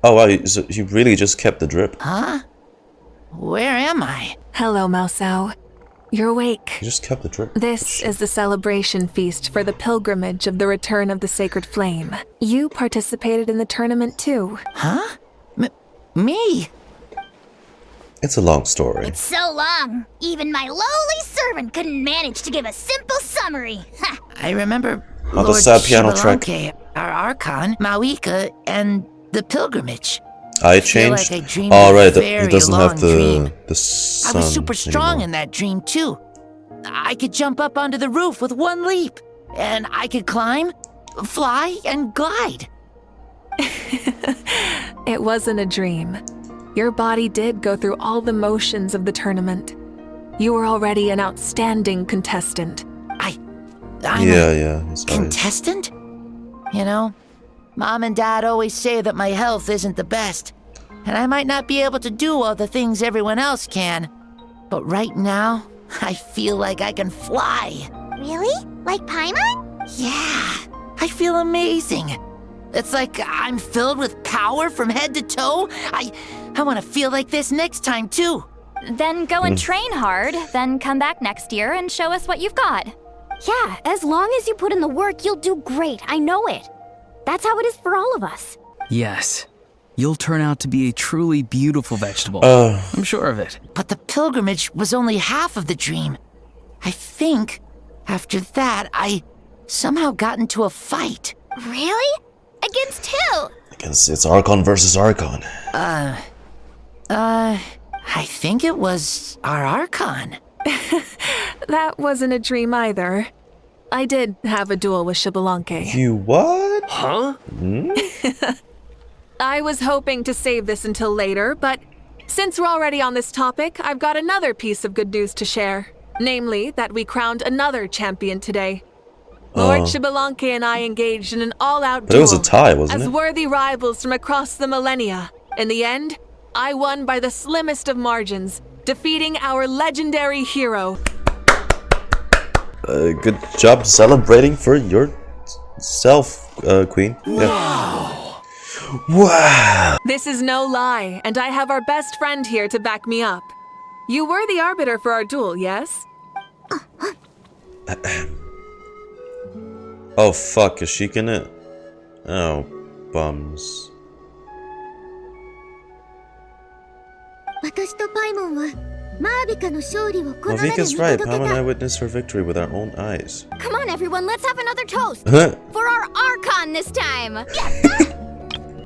Oh, wow, so he really just kept the drip. Huh? Where am I? Hello, Mausau. You're awake. He just kept the drip. This is the celebration feast for the pilgrimage of the return of the Sacred Flame. You participated in the tournament too. Huh? Me? It's a long story. It's so long, even my lowly servant couldn't manage to give a simple summary. I remember Oh, the Lord sad piano track. Xbalanque, our Archon, Mavuika, and the pilgrimage. I changed. Like I dreamed Oh, a right. very It doesn't have long the sun I was super strong anymore. in that dream too. I could jump up onto the roof with one leap, and I could climb, fly, and glide. It wasn't a dream. Your body did go through all the motions of the tournament. You were already an outstanding contestant. I'm Yeah. contestant? You know, Mom and Dad always say that my health isn't the best, and I might not be able to do all the things everyone else can. But right now, I feel like I can fly. Really? Like Paimon? Yeah, I feel amazing. It's like I'm filled with power from head to toe. I want to feel like this next time too. Then go and train hard, then come back next year and show us what you've got. Yeah, as long as you put in the work, you'll do great. I know it. That's how it is for all of us. Yes. You'll turn out to be a truly beautiful vegetable. I'm sure of it. But the pilgrimage was only half of the dream. I think after that, I somehow got into a fight. Really? Against who? It's Archon versus Archon. I think it was our Archon. That wasn't a dream either. I did have a duel with Xbalanque. You what? Huh? I was hoping to save this until later, but since we're already on this topic, I've got another piece of good news to share. Namely, that we crowned another champion today. Lord Xbalanque and I engaged in an all-out duel. But it was a tie, wasn't as it? worthy rivals from across the millennia. In the end, I won by the slimmest of margins, defeating our legendary hero. Good job celebrating for yourself, Queen. Yeah. Wow. This is no lie, and I have our best friend here to back me up. You were the arbiter for our duel, yes? Oh fuck, is she gonna... Oh, bums. Mavuika's right, Paimon and I witnessed her victory with our own eyes. Come on, everyone, let's have another toast. For our Archon this time.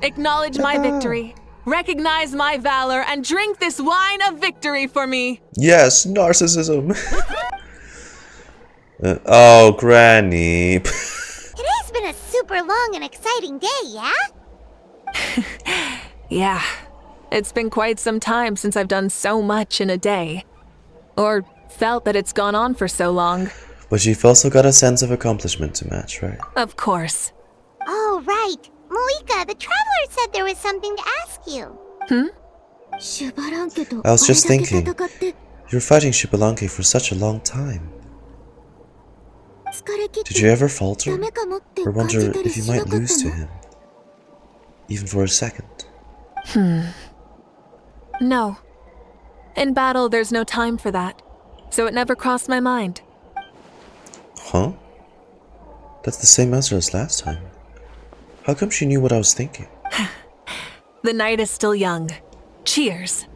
Acknowledge my victory. Recognize my valor and drink this wine of victory for me. Yes, narcissism. Oh, Granny. Today's been a super long and exciting day, yeah? Yeah. It's been quite some time since I've done so much in a day. Or felt that it's gone on for so long. But you've also got a sense of accomplishment to match, right? Of course. Oh, right. Mavuika, the Traveler said there was something to ask you. I was just thinking, you're fighting Xbalanque for such a long time. Did you ever falter? Or wonder if you might lose to him? Even for a second? No. In battle, there's no time for that. So it never crossed my mind. Huh? That's the same answer as last time. How come she knew what I was thinking? The night is still young. Cheers.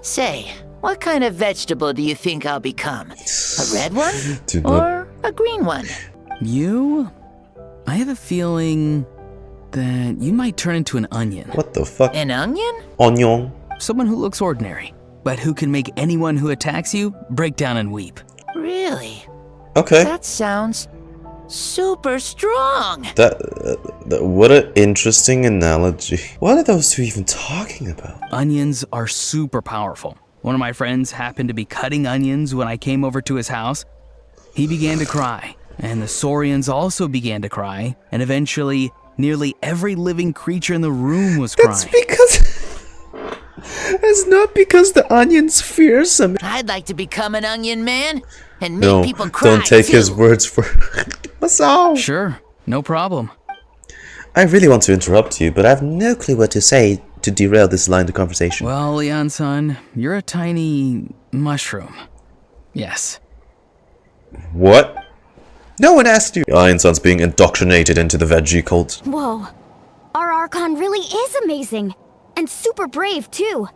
Say, what kind of vegetable do you think I'll become? A red one? Or a green one? You? I have a feeling that you might turn into an onion. What the fuck? An onion? Onion. Someone who looks ordinary, but who can make anyone who attacks you break down and weep. Really? Okay. That sounds super strong. What an interesting analogy. What are those two even talking about? Onions are super powerful. One of my friends happened to be cutting onions when I came over to his house. He began to cry, and the Saurians also began to cry, and eventually nearly every living creature in the room was crying. That's because... It's not because the onion's fearsome. I'd like to become an onion man and make people cry. Don't take too. his words for... Masao. Sure, no problem. I really want to interrupt you, but I have no clue what to say to derail this line of conversation. Well, Iansan, you're a tiny mushroom. Yes. What? No one asked you. Iansan's being indoctrinated into the veggie cult. Whoa. Our Archon really is amazing. And super brave, too.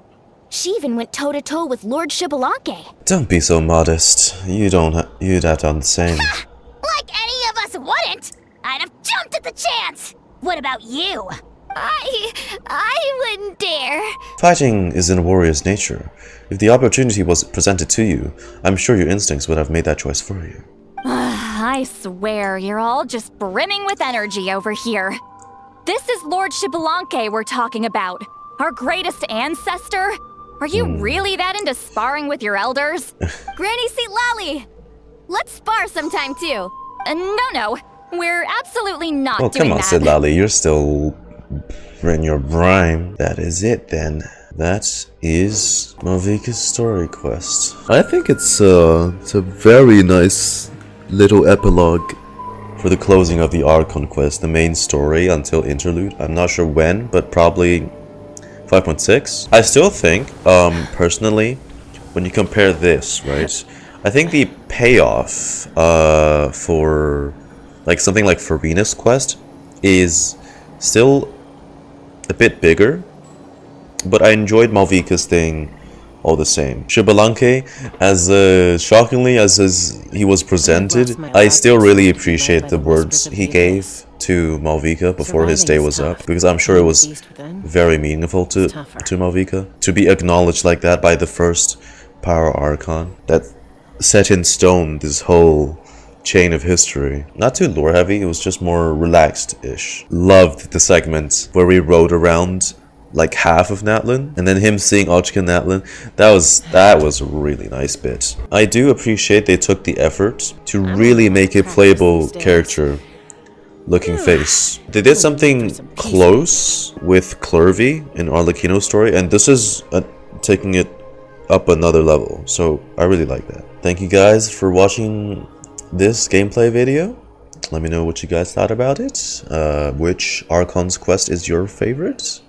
She even went toe-to-toe with Lord Xbalanque. Don't be so modest. You'd have done the same. Like any of us wouldn't! I'd have jumped at the chance! What about you? I wouldn't dare. Fighting is in a warrior's nature. If the opportunity was presented to you, I'm sure your instincts would have made that choice for you. I swear, you're all just brimming with energy over here. This is Lord Xbalanque we're talking about. Our greatest ancestor? Are you really that into sparring with your elders? Granny Citlali! Let's spar sometime too. No. We're absolutely not doing that. Well, come on, Citlali. You're still in your prime. That is it, then. That is Mavuika's story quest. I think it's a very nice little epilogue for the closing of the Archon quest, the main story until interlude. I'm not sure when, but probably 5.6. I still think, personally, when you compare this, right, I think the payoff for like something like Farina's quest is still a bit bigger, but I enjoyed Mavuika's thing all the same. Xbalanque, as shockingly as he was presented, I still really appreciate the words he gave to Mavuika before his day was up, because I'm sure it was very meaningful to Mavuika to be acknowledged like that by the first Pyro Archon that set in stone this whole chain of history. Not too lore heavy, it was just more relaxed-ish. Loved the segment where we rode around like half of Natlan, and then him seeing Archon Natlan. That was a really nice bit. I do appreciate they took the effort to really make a playable character looking face. They did something close with Clervy in Arlecchino's story, and this is taking it up another level, so I really like that. Thank you guys for watching this gameplay video. Let me know what you guys thought about it. Which Archon's quest is your favorite?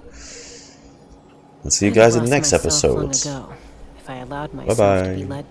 Let's see you guys in the next episode. Bye bye.